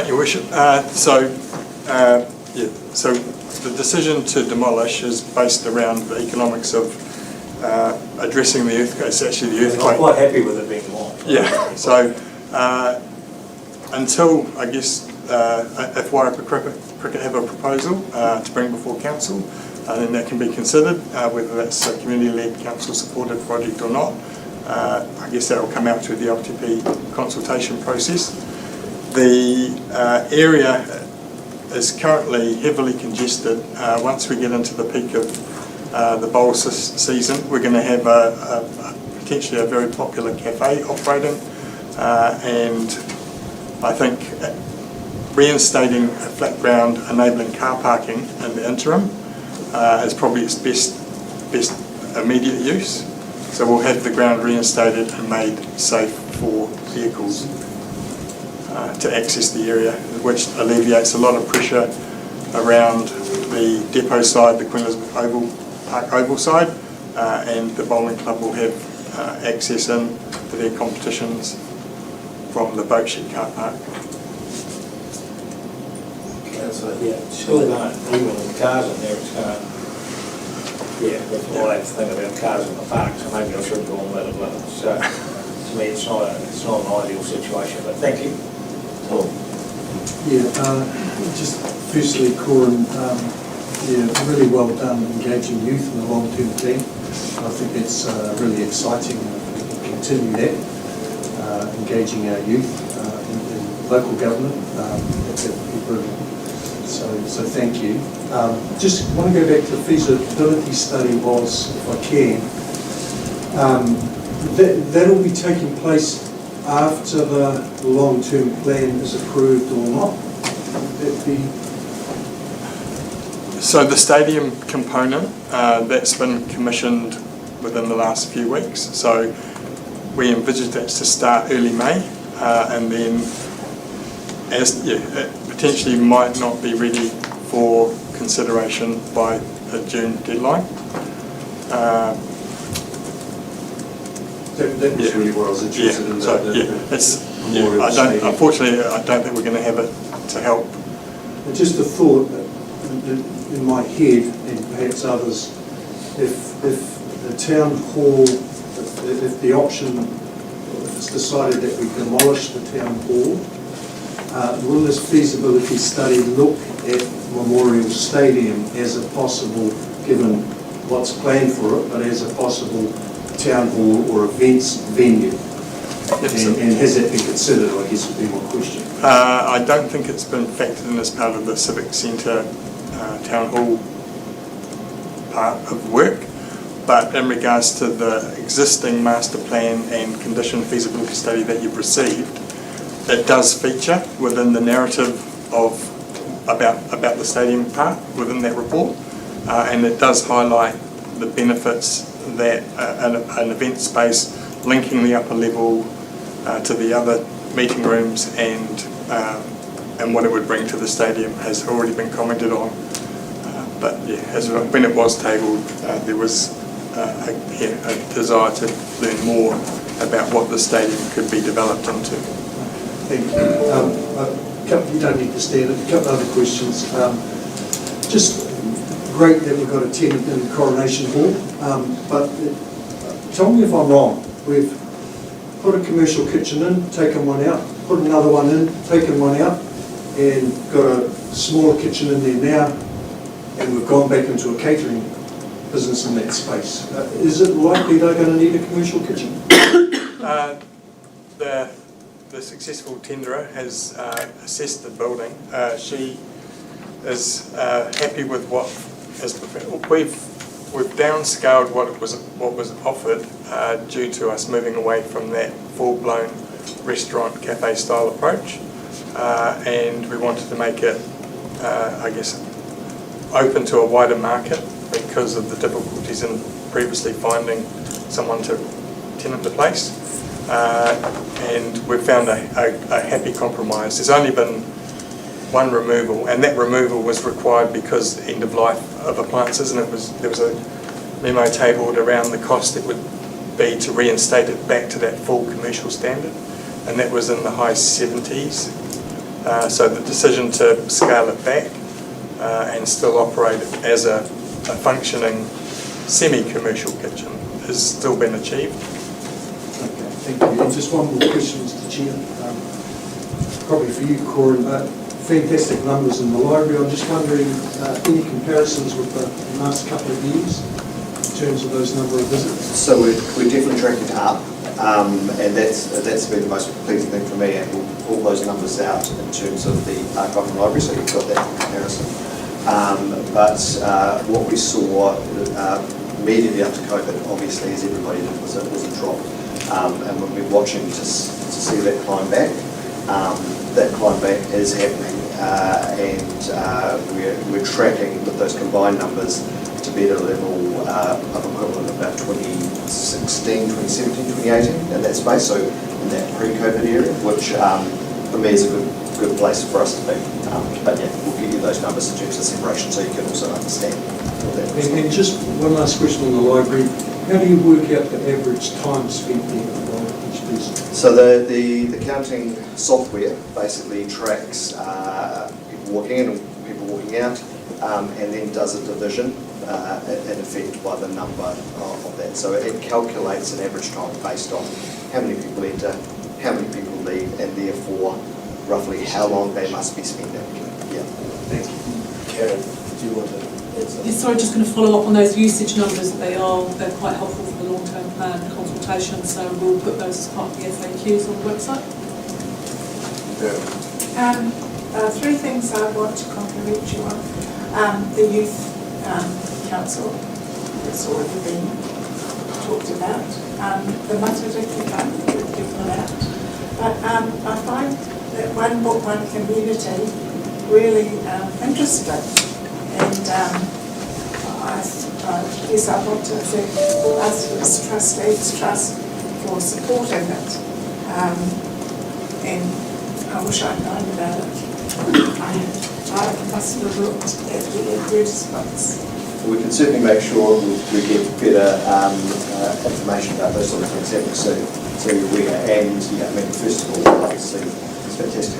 Your Worship, so the decision to demolish is based around the economics of addressing the earthquake. It's actually the earthquake. I'm quite happy with it being demolished. Yeah, so until, I guess, if Wairapa Cricket have a proposal to bring before council, then that can be considered, whether that's a community-led council-supported project or not. I guess that will come out through the LTP consultation process. The area is currently heavily congested. Once we get into the peak of the bowl season, we're going to have potentially a very popular cafe operating, and I think reinstating a flat ground enabling car parking in the interim is probably its best immediate use. So we'll have the ground reinstated and made safe for vehicles to access the area, which alleviates a lot of pressure around the depot side, the Queen Elizabeth Park Oval side, and the bowling club will have access in to their competitions from the boat shed car park. Yeah, still going, even with cars in there, it's going to, that's all I have to think about cars in the park, so maybe I should go on with it, but to me it's not an ideal situation, but thank you. Just firstly, Corin, really well done engaging youth in the long-term plan. I think it's really exciting to continue that, engaging our youth in local government. That would be brilliant. So thank you. Just want to go back to the feasibility study if I can. That'll be taking place after the long-term plan is approved or not? Would that be? So the stadium component, that's been commissioned within the last few weeks. So we envisage that to start early May, and then it potentially might not be ready for consideration by the June deadline. That was really what I was interested in. Unfortunately, I don't think we're going to have it to help. Just a thought in my head, and perhaps others, if the town hall, if the option, if it's decided that we demolish the town hall, will this feasibility study look at Memorial Stadium as a possible, given what's planned for it, but as a possible town hall or events venue? And has that been considered, I guess would be my question. I don't think it's been factored in as part of the Civic Centre Town Hall part of work, but in regards to the existing master plan and condition feasibility study that you've received, it does feature within the narrative of about the stadium part within that report, and it does highlight the benefits that an event space linking the upper level to the other meeting rooms and what it would bring to the stadium has already been commented on. But yeah, when it was tabled, there was a desire to learn more about what the stadium could be developed into. Thank you. You don't need to stand. A couple other questions. Just great that we've got a tenant in Coronation Hall, but tell me if I'm wrong. We've put a commercial kitchen in, taken one out, put another one in, taken one out, and got a smaller kitchen in there now, and we've gone back into a catering business in that space. Is it likely they're going to need a commercial kitchen? The successful tenderer has assessed the building. She is happy with what has prepared. We've downscaled what was offered due to us moving away from that full-blown restaurant cafe style approach, and we wanted to make it, I guess, open to a wider market because of the difficulties in previously finding someone to tenant the place. And we've found a happy compromise. There's only been one removal, and that removal was required because end of life of appliances, and there was a memo tabled around the cost it would be to reinstate it back to that full commercial standard, and that was in the high 70s. So the decision to scale it back and still operate it as a functioning semi-commercial kitchen has still been achieved. Thank you. And just one more question, Mr. Chair. Probably for you, Corin. Fantastic numbers in the library. I'm just wondering, any comparisons with the last couple of years in terms of those number of visits? So we're definitely tracking up, and that's been the most pleasing thing for me, and we'll pull those numbers out in terms of the archive and library, so you've got that comparison. But what we saw immediately after COVID, obviously, as everybody did, was a drop. And we've been watching to see that climb back. That climb back is happening, and we're tracking with those combined numbers to be at a level of equivalent of about 2016, 2017, 2018 in that space, so in that pre-COVID area, which for me is a good place for us to be. But yeah, we'll give you those numbers in terms of separation so you can also understand what that is. And just one last question on the library. How do you work out the average time spent there on each piece? So the counting software basically tracks people walking in and people walking out, and then does a division in effect by the number of that. So it calculates an average time based on how many people enter, how many people leave, and therefore roughly how long they must be spending. Yeah. Thank you. Karen, do you want to answer? Yeah, sorry, just going to follow up on those usage numbers. They're quite helpful for the long-term plan consultation, so we'll put those as part of the FAQs on the website. Three things I want to compliment you on. The youth council that's already been talked about. The Masterton fund that you put out. But I find that One Book, One Community really interesting. And I guess I want to thank us as trustees trust for supporting it. And I wish I'd known about it. I must have looked at the advertisements. We can certainly make sure we get better information about those sort of things happening soon. So we and I mean, first of all, obviously, it's fantastic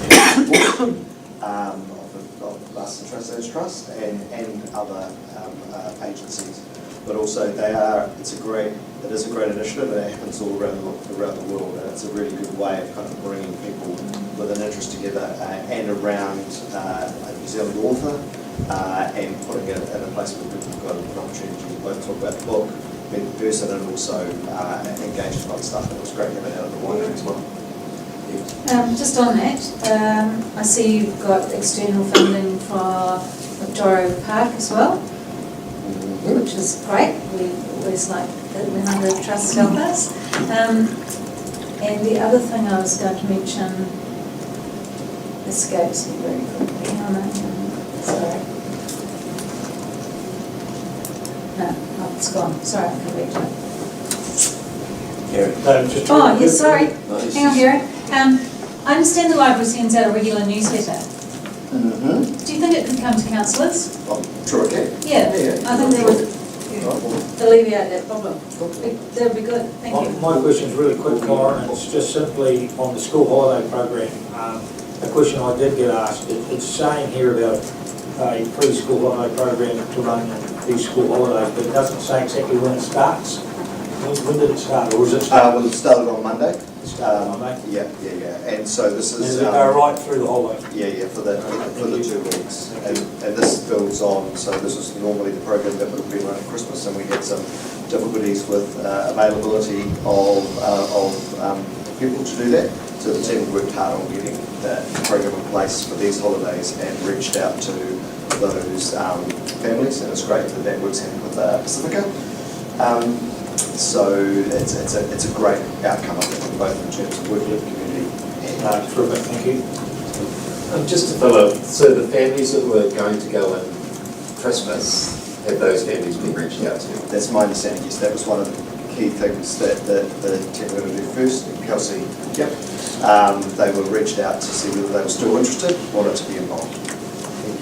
of Masterton Trustees Trust and other agencies but also it is a great initiative, and it happens all around the world, and it's a really good way of kind of bringing people with an interest together and around a New Zealand author, and putting it in a place where people have got an opportunity to both talk about the book, meet the person, and also engage in other stuff. And it was great having it out of the winery as well. Just on that, I see you've got external funding for Victoria Park as well, which is great. We always like that when other trusts help us. And the other thing I was going to mention escapes me very quickly. Sorry. No, it's gone. Sorry, I'll come back to it. Gary. Oh, yes, sorry. Nice. Hang on, Gary. I understand the library sends out a regular newsletter. Do you think it could come to councillors? I'm sure it can. Yeah, I think that would alleviate that problem. That would be good, thank you. My question is really quick, Lauren. It's just simply on the school holiday program. A question I did get asked, it's saying here about a pre-school holiday program to run these school holidays, but it doesn't say exactly when it starts. When did it start, or is it start? Well, it started on Monday. Monday? Yeah. And so this is... Does it go right through the whole way? Yeah, for the 2 weeks. And this builds on, so this was normally the program that would have been run at Christmas, and we had some difficulties with availability of people to do that. So the team worked hard on getting the program in place for these holidays and reached out to those families, and it's great that that works hand with Pacifica. So it's a great outcome, I think, both in terms of working with the community and Terrific, thank you. Just to follow up, so the families that were going to go in Christmas, have those families been reached out to? That's my understanding, yes. That was one of the key things that the team were going to do first. And Kelsey, they were reached out to see whether they were still interested, wanted to be involved. Thank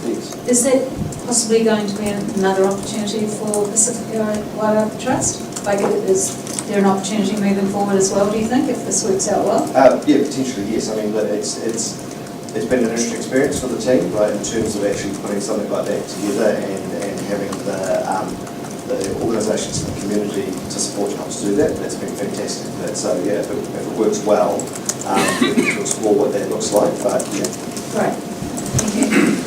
you. Is that possibly going to be another opportunity for Pacifica Wildlife Trust? Like, is there an opportunity moving forward as well, do you think, if this works out well? Yeah, potentially, yes. I mean, it's been an interesting experience for the team, right, in terms of actually putting something like that together and having the organisations in the community to support you to do that. That's been fantastic. So, yeah, if it works well, we need to explore what that looks like, but yeah. Great. Thank you.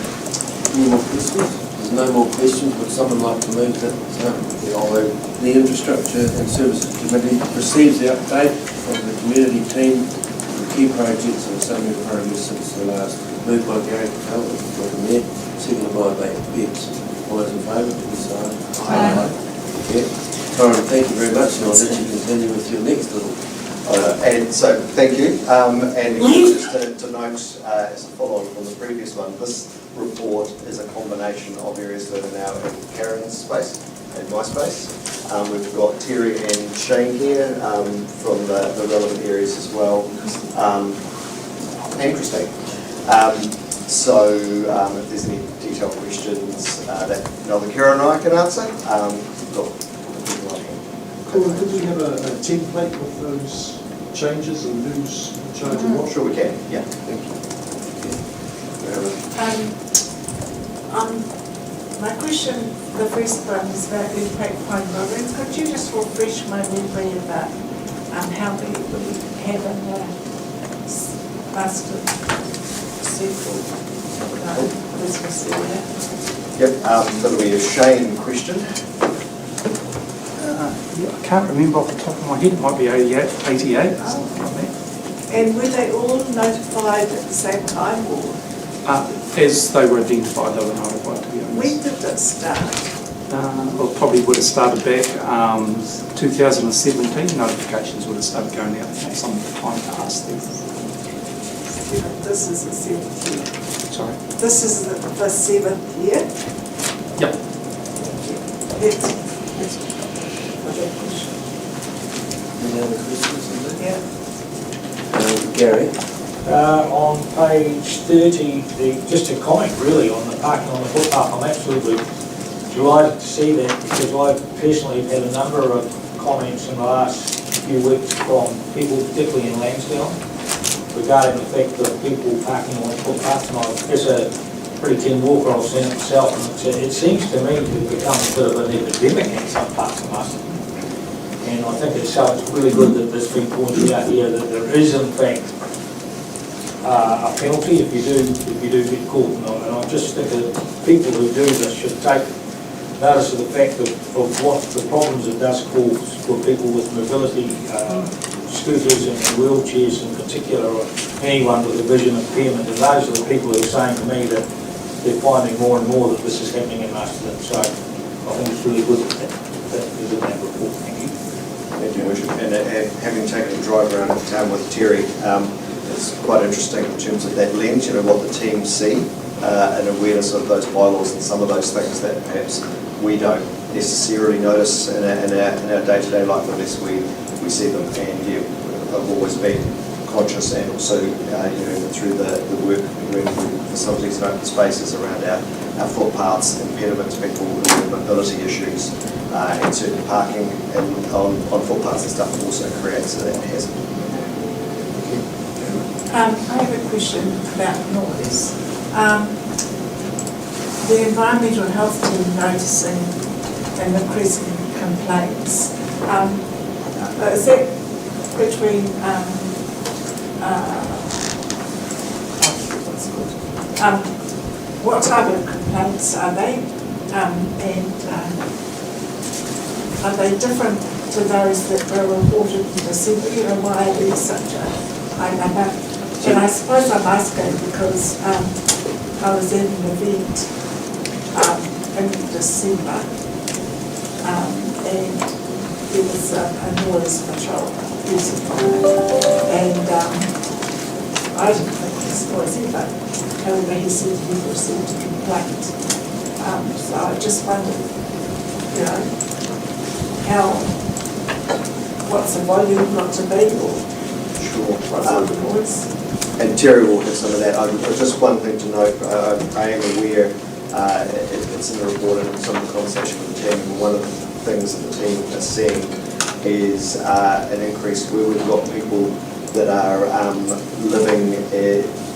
Any more questions? There's no more questions. Would someone like to move that the Infrastructure and Services Committee receives the update from the community team, the key projects and summary of progress since the last moved by Gary Patel, from there, seconded by Bex. All those in favour, please say aye. Yeah. Torrin, thank you very much, and I'll let you continue with your next little. And so, thank you. And just to note, as a follow-on from the previous one, this report is a combination of areas that are now in Karen's space and my space. We've got Terry and Shane here from the relevant areas as well, and Christine. So if there's any detailed questions that neither Karen and I can answer, Could we have a template with those changes and who's in charge of what? Sure we can, yeah. Thank you. My question, the first one is about impact fund programs. Could you just refresh my memory about how we have in the Masterton circle business area? Yep, that'll be a Shane question. I can't remember off the top of my head, it might be 88 something like that. And were they all notified at the same time, or? As they were identified, they were notified, to be honest. When did it start? Well, probably would have started back 2017, notifications would have started going out some time past then. This is the 7th year. Sorry? This is the 7th year? Yep. That's my question. Any other questions on that? Yeah. Gary? On page 30, just a comment really on the parking on the footpath. I'm absolutely delighted to see that, because I personally have had a number of comments in the last few weeks from people, particularly in Lansdowne, regarding the fact that people parking on the footpath. And as a pretty keen walker, I've seen it myself, and it seems to me to become a bit of an epidemic in some parts of Masterton. And I think it's really good that this been pointed out here, that there is in fact a penalty if you do get caught. And I just think that people who do this should take notice of the fact of what the problems it does cause for people with mobility scooters and wheelchairs in particular, or anyone with a vision impairment. And those are the people who are saying to me that they're finding more and more that this is happening in Masterton. So I think it's really good that is in that report. Thank you. Thank you, Worship. And having taken a drive around town with Terry, it's quite interesting in terms of that lens, what the team see, and awareness of those bylaws and some of those things that perhaps we don't necessarily notice in our day-to-day life unless we see them. And yeah, I've always been conscious, and also through the work we through facilities and open spaces around our footpaths, impediments, people with mobility issues, and certain parking and on footpaths and stuff also creates that hazard. I have a question about noise. The environmental health team noticing an increase in complaints. Is that between what type of complaints are they? And are they different to those that were reported in December? Why are there such a high number? And I suppose I'm asking because I was at an event in December, and there was a noise patrol using and I didn't think it was noisy, but however he said he received a complaint. So I just wondered, what's the volume got to be, or what's the noise? And Terry will have some of that. Just one thing to note, I am aware, it's in the report and some of the conversation with the team, and one of the things that the team are seeing is an increase where we've got people that are living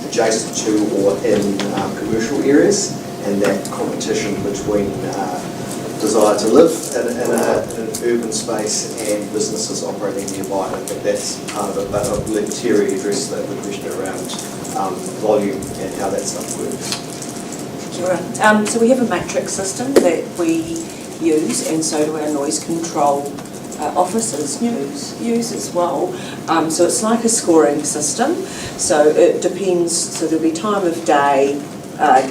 adjacent to or in commercial areas, and that competition between desire to live in an urban space and businesses operating nearby. I think that's part of it, but I'll let Terry address the question around volume and how that stuff works. Sure. So we have a matrix system that we use, and so do our noise control officers use as well. So it's like a scoring system. So it depends, so there'll be time of day,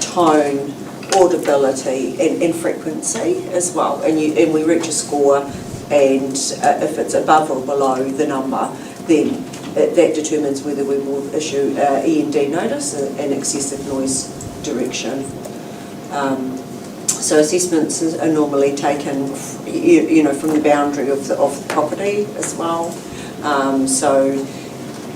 tone, audibility and frequency as well, and we reach a score, and if it's above or below the number, then that determines whether we will issue END notice, an excessive noise direction. So assessments are normally taken, from the boundary of the property as well. So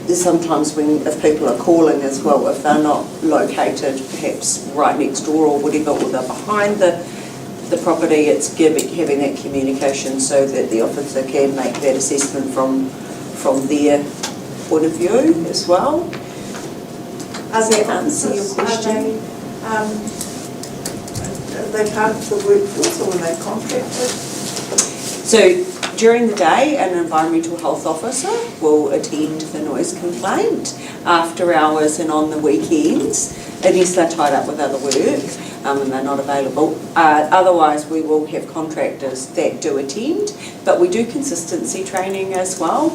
sometimes if people are calling as well, if they're not located perhaps right next door or whatever, or they're behind the property, it's having that communication so that the officer can make that assessment from their point of view as well. Does that answer your question? Are they part of the workforce, or are they contracted? So during the day, an environmental health officer will attend the noise complaint after hours and on the weekends, unless they're tied up with other work and they're not available. Otherwise, we will have contractors that do attend, but we do consistency training as well.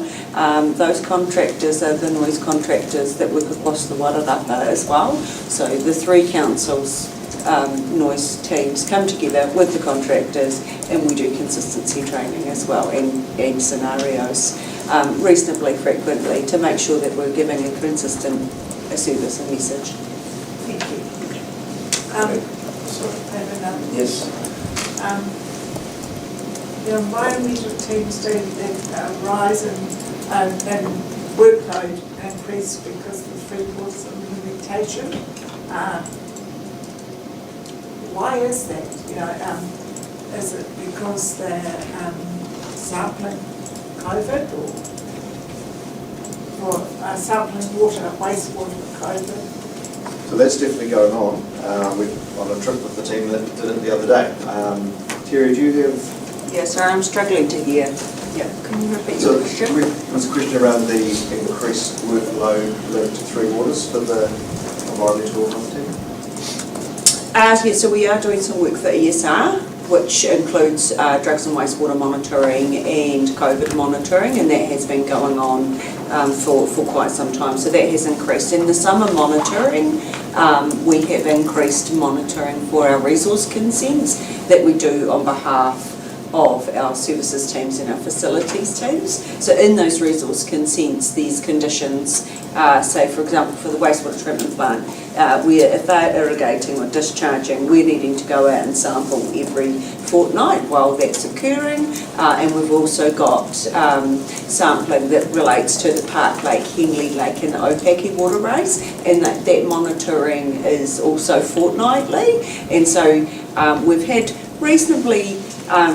Those contractors are the noise contractors that work across the Wairarapa as well. So the three councils' noise teams come together with the contractors, and we do consistency training as well, and scenarios reasonably frequently to make sure that we're giving a consistent service and message. Thank you. Yes. The environmental teams do that rise in workload increase because of 3/4 implementation. Why is that? Is it because they're sampling COVID, or sampling wastewater for COVID? So that's definitely going on. We're on a trip with the team that did it the other day. Terry, do you have... Yeah, sorry, I'm struggling to hear. Yeah, can you repeat So your question? there was a question around the increased workload linked to Three Waters for the environmental health team. Yeah, so we are doing some work for ESR, which includes drugs and wastewater monitoring and COVID monitoring, and that has been going on for quite some time. So that has increased. In the summer monitoring, we have increased monitoring for our resource consents that we do on behalf of our services teams and our facilities teams. So in those resource consents, these conditions, say for example for the wastewater treatment plant, if they're irrigating or discharging, we're needing to go out and sample every fortnight while that's occurring. And we've also got sampling that relates to the Park Lake, Henley Lake and the Opaki waterways, and that monitoring is also fortnightly. And so we've had reasonably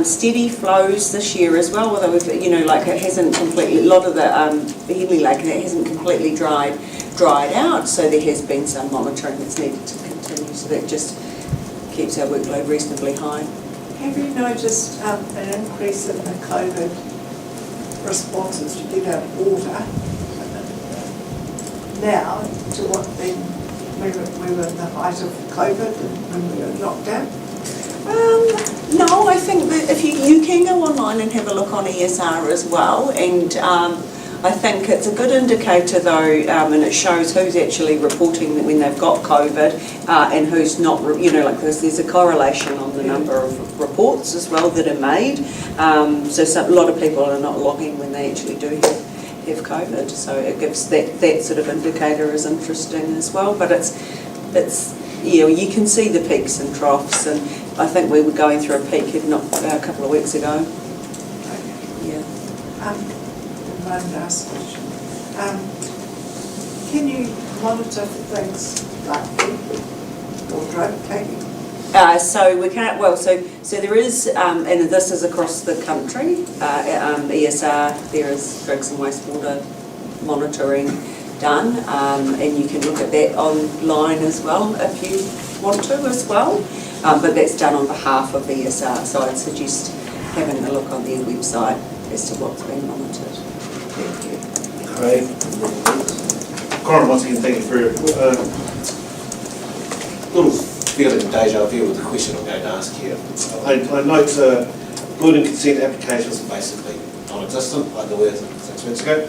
steady flows this year as well, although we've, it hasn't completely, a lot of the Henley Lake hasn't completely dried out, so there has been some monitoring that's needed to continue, so that just keeps our workload reasonably high. Have you noticed an increase in the COVID responses to get out water now to what then we were in the height of COVID and when we were locked down? No, I think that if you can go online and have a look on ESR as well, and I think it's a good indicator though, and it shows who's actually reporting when they've got COVID and who's not, there's a correlation on the number of reports as well that are made. So a lot of people are not logging when they actually do have COVID, so it gives that sort of indicator is interesting as well, but it's you can see the peaks and troughs, and I think we were going through a peak a couple of weeks ago. Yeah. One last question. Can you monitor for things like or drug taking? So we can't. Well, so there is, and this is across the country. ESR, there is drugs and wastewater monitoring done, and you can look at that online as well if you want to as well. But that's done on behalf of ESR, so I'd suggest having a look on their website as to what's been monitored. Thank you. Craig. Corin, once again, thank you for your little feeling of deja vu with the question I'm going to ask here. I note building consent applications are basically non-existent, like they were 6 months ago.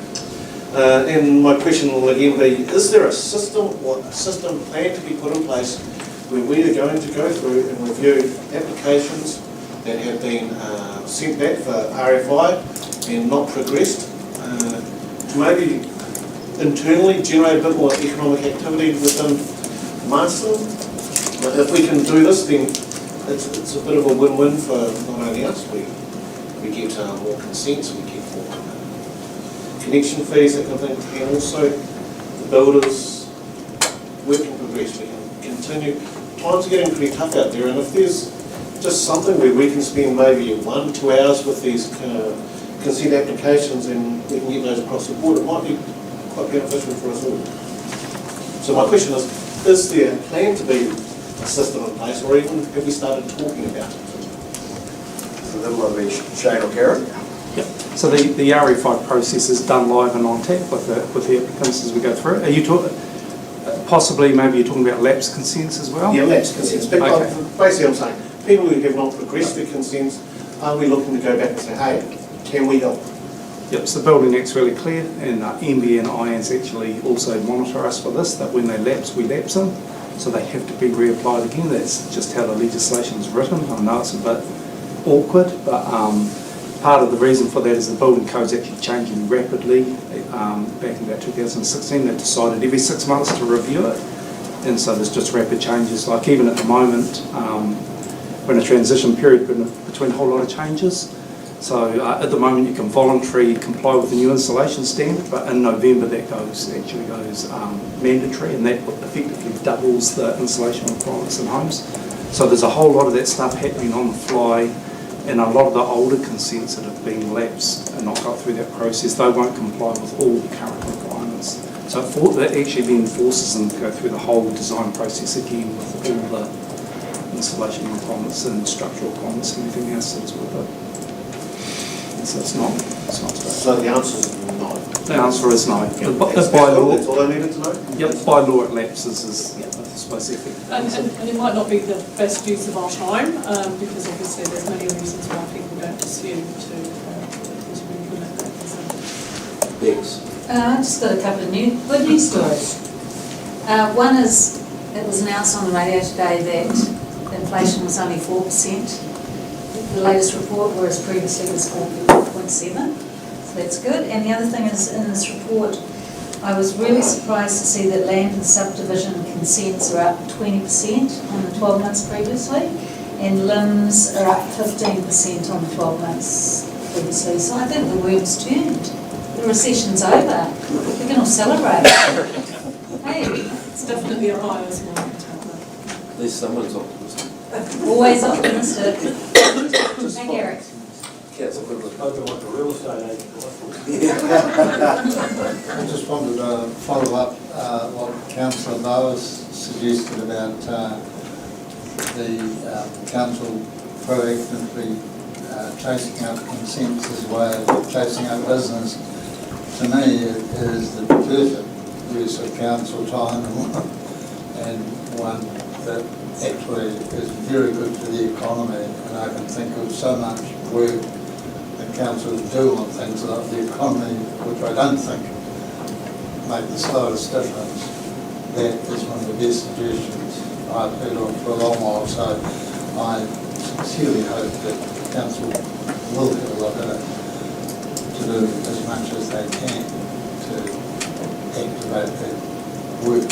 And my question will again be, is there a system or a system plan to be put in place where we are going to go through and review applications that have been sent back for RFI and not progressed, to maybe internally generate a bit more economic activity within Masterton? If we can do this, then it's a bit of a win-win for not only us, we get more consents, we get more connection fees, that kind of thing, and also the builders, work in progress, we can continue. Times are getting pretty tough out there, and if there's just something where we can spend maybe 1-2 hours with these consent applications and we can get those across the board, it might be quite beneficial for us all. So my question is there a plan to be a system in place, or even have we started talking about it? So that might be Shane or Karen. Yep. So the RFI process is done live and on tap with the applicants as we go through it. Are you talking, possibly maybe you're talking about lapse consents as well? Yeah, lapse consents. But okay. Basically I'm saying, people who have not progressed their consents, are we looking to go back and say, hey, can we help? Yep, so the Building Act's really clear, and MB and IANS actually also monitor us for this, that when they lapse, we lapse them, so they have to be reapplied again. That's just how the legislation is written. I know it's a bit awkward, but part of the reason for that is the building code's actually changing rapidly. Back in about 2016, they decided every 6 months to review it, and so there's just rapid changes. Like even at the moment, we're in a transition period between a whole lot of changes. So at the moment you can voluntarily comply with the new installation standard, but in November that actually goes mandatory, and that effectively doubles the installation requirements in homes. So there's a whole lot of that stuff happening on the fly, and a lot of the older consents that have been lapsed and not got through that process, they won't comply with all the current requirements. So that actually then forces them to go through the whole design process again with all the installation requirements and structural requirements and everything else that's with it. So it's not straight. So the answer is no. The answer is no. That's By law, that's all I needed to know? yep, by law it lapses is, I suppose, the effect. And it might not be the best use of our time, because obviously there's many reasons why people don't pursue to implement that. Yes. I just got a couple of good news stories. One is, it was announced on the radio today that inflation was only 4%, the latest report, whereas previously it was 4.7%, so that's good. And the other thing is, in this report, I was really surprised to see that land and subdivision consents are up 20% on the 12 months previously, and limbs are up 15% on the 12 months previously. So I think the world's turned. The recession's over. We can all celebrate. Hey, It's definitely a buyer's market out there. At least someone's optimistic. always optimistic. Thank you, Eric. Councillor Goodwin. Spoken like a real estate agent. I just wanted to follow up what Councillor Bowers suggested about the council proactively chasing up consents as a way of chasing up business. To me, it is the perfect use of council time and one that actually is very good for the economy. And I can think of so much work that councils do on things like the economy, which I don't think make the slightest difference. That is one of the best suggestions I've heard of for a long while. So I sincerely hope that council will have a look at it to do as much as they can to activate that work.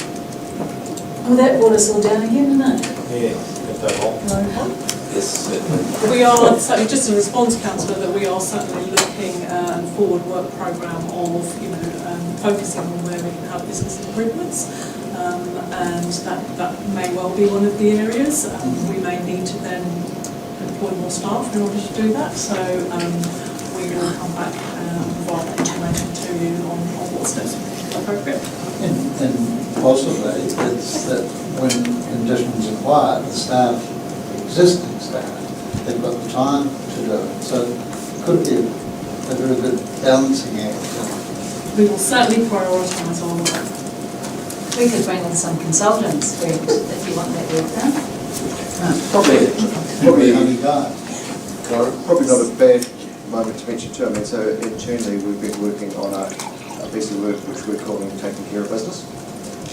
Well, that brought us all down again, didn't it? Yeah, if they want. Yes, certainly. We are, certainly, just in response, Councillor, that we are certainly looking at a forward work programme of, focusing on where we can have business improvements, and that may well be one of the areas. We may need to then employ more staff in order to do that, so we will come back and provide that information to you on what steps are appropriate. And possibly it's that when conditions are quiet, the staff, existing staff, they've got the time to do it. So it could be a very good balancing act. We will certainly prioritise our work. We could bring in some consultants, Brent, if you want that work done. Probably Only guy. probably not a bad moment to mention too. I mean, so internally we've been working on a piece of work which we're calling Taking Care of Business.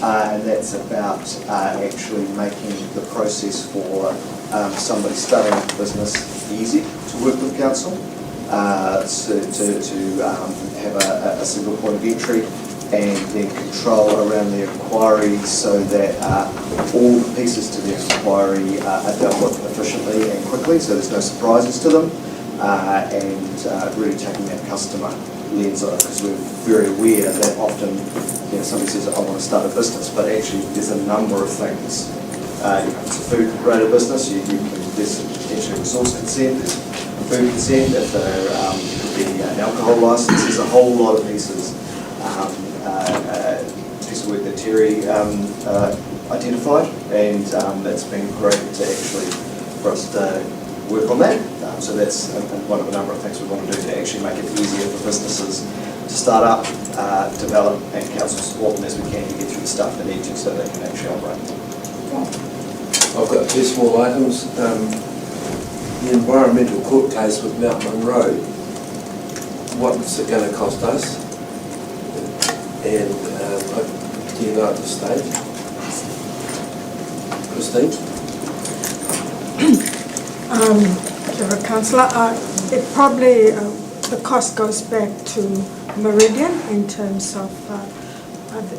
And that's about actually making the process for somebody starting a business easy to work with council, to have a single point of entry and then control around the inquiry so that all the pieces to the inquiry are dealt with efficiently and quickly, so there's no surprises to them, and really taking that customer lens on it, because we're very aware that often somebody says, I want to start a business, but actually there's a number of things. It's a food-related business, there's potentially resource consent, there's food consent, if there could be an alcohol licence, there's a whole lot of pieces. Piece of work that Terry identified, and that's been great to actually for us to work on that. So that's one of a number of things we want to do to actually make it easier for businesses to start up, develop, and council support them as we can to get through the stuff they need to so they can actually operate. I've got two small items. The environmental court case with Mount Munro, what's it going to cost us? And do you know at this stage? Christine? Councillor, it probably, the cost goes back to Meridian in terms of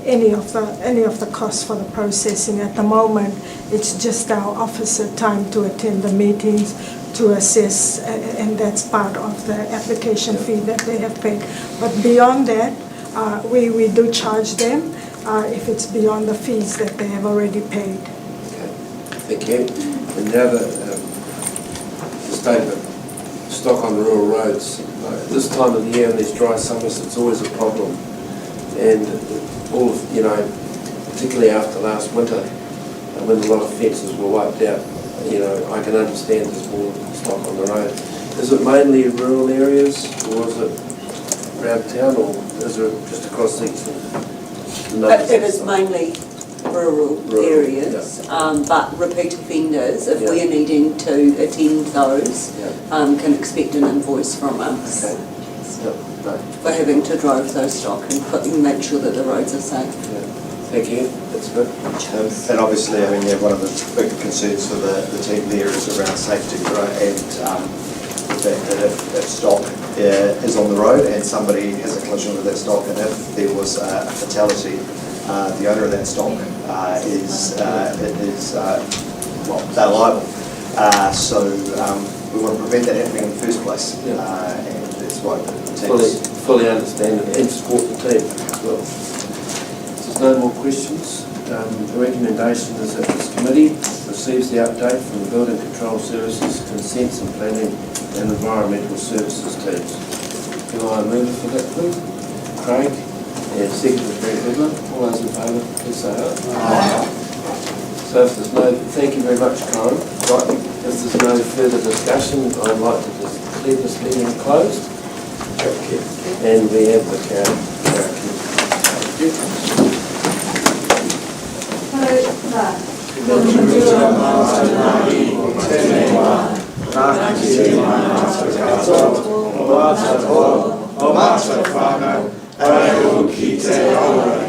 any of the costs for the processing. At the moment, it's just our officer time to attend the meetings, to assess, and that's part of the application fee that they have paid. But beyond that, we do charge them if it's beyond the fees that they have already paid. Okay, thank you. And the other statement, stock on rural roads. At this time of the year in these dry summers, it's always a problem. and all of, you know, particularly after last winter, when a lot of fences were wiped out, you know, I can understand there's more stock on the road. Is it mainly rural areas, or is it around town, or is it just across these? It is mainly rural areas, but repeat offenders, if we are needing to attend those, can expect an invoice from us for having to drive those stock and make sure that the roads are safe. Thank you, that's good. And obviously, I mean, yeah, one of the big concerns for the team there is around safety, right? And the fact that if stock is on the road and somebody has a collision with that stock, and if there was a fatality, the owner of that stock well, they're liable. So we want to prevent that happening in the first place, and that's why the teams Fully understand and support the team as well. No more questions. The recommendation is that this committee receives the update from the Building Control Services, Consents and Planning and Environmental Services teams. Can I move for that, please? Craig, and second is Brent Goodman. All those in favour, please say aye. So if there's no, thank you very much, Karen. Right, if there's no further discussion, I'd like to declare this meeting closed. And we have the karaoke. O Master Whānau, ai o ki te aura.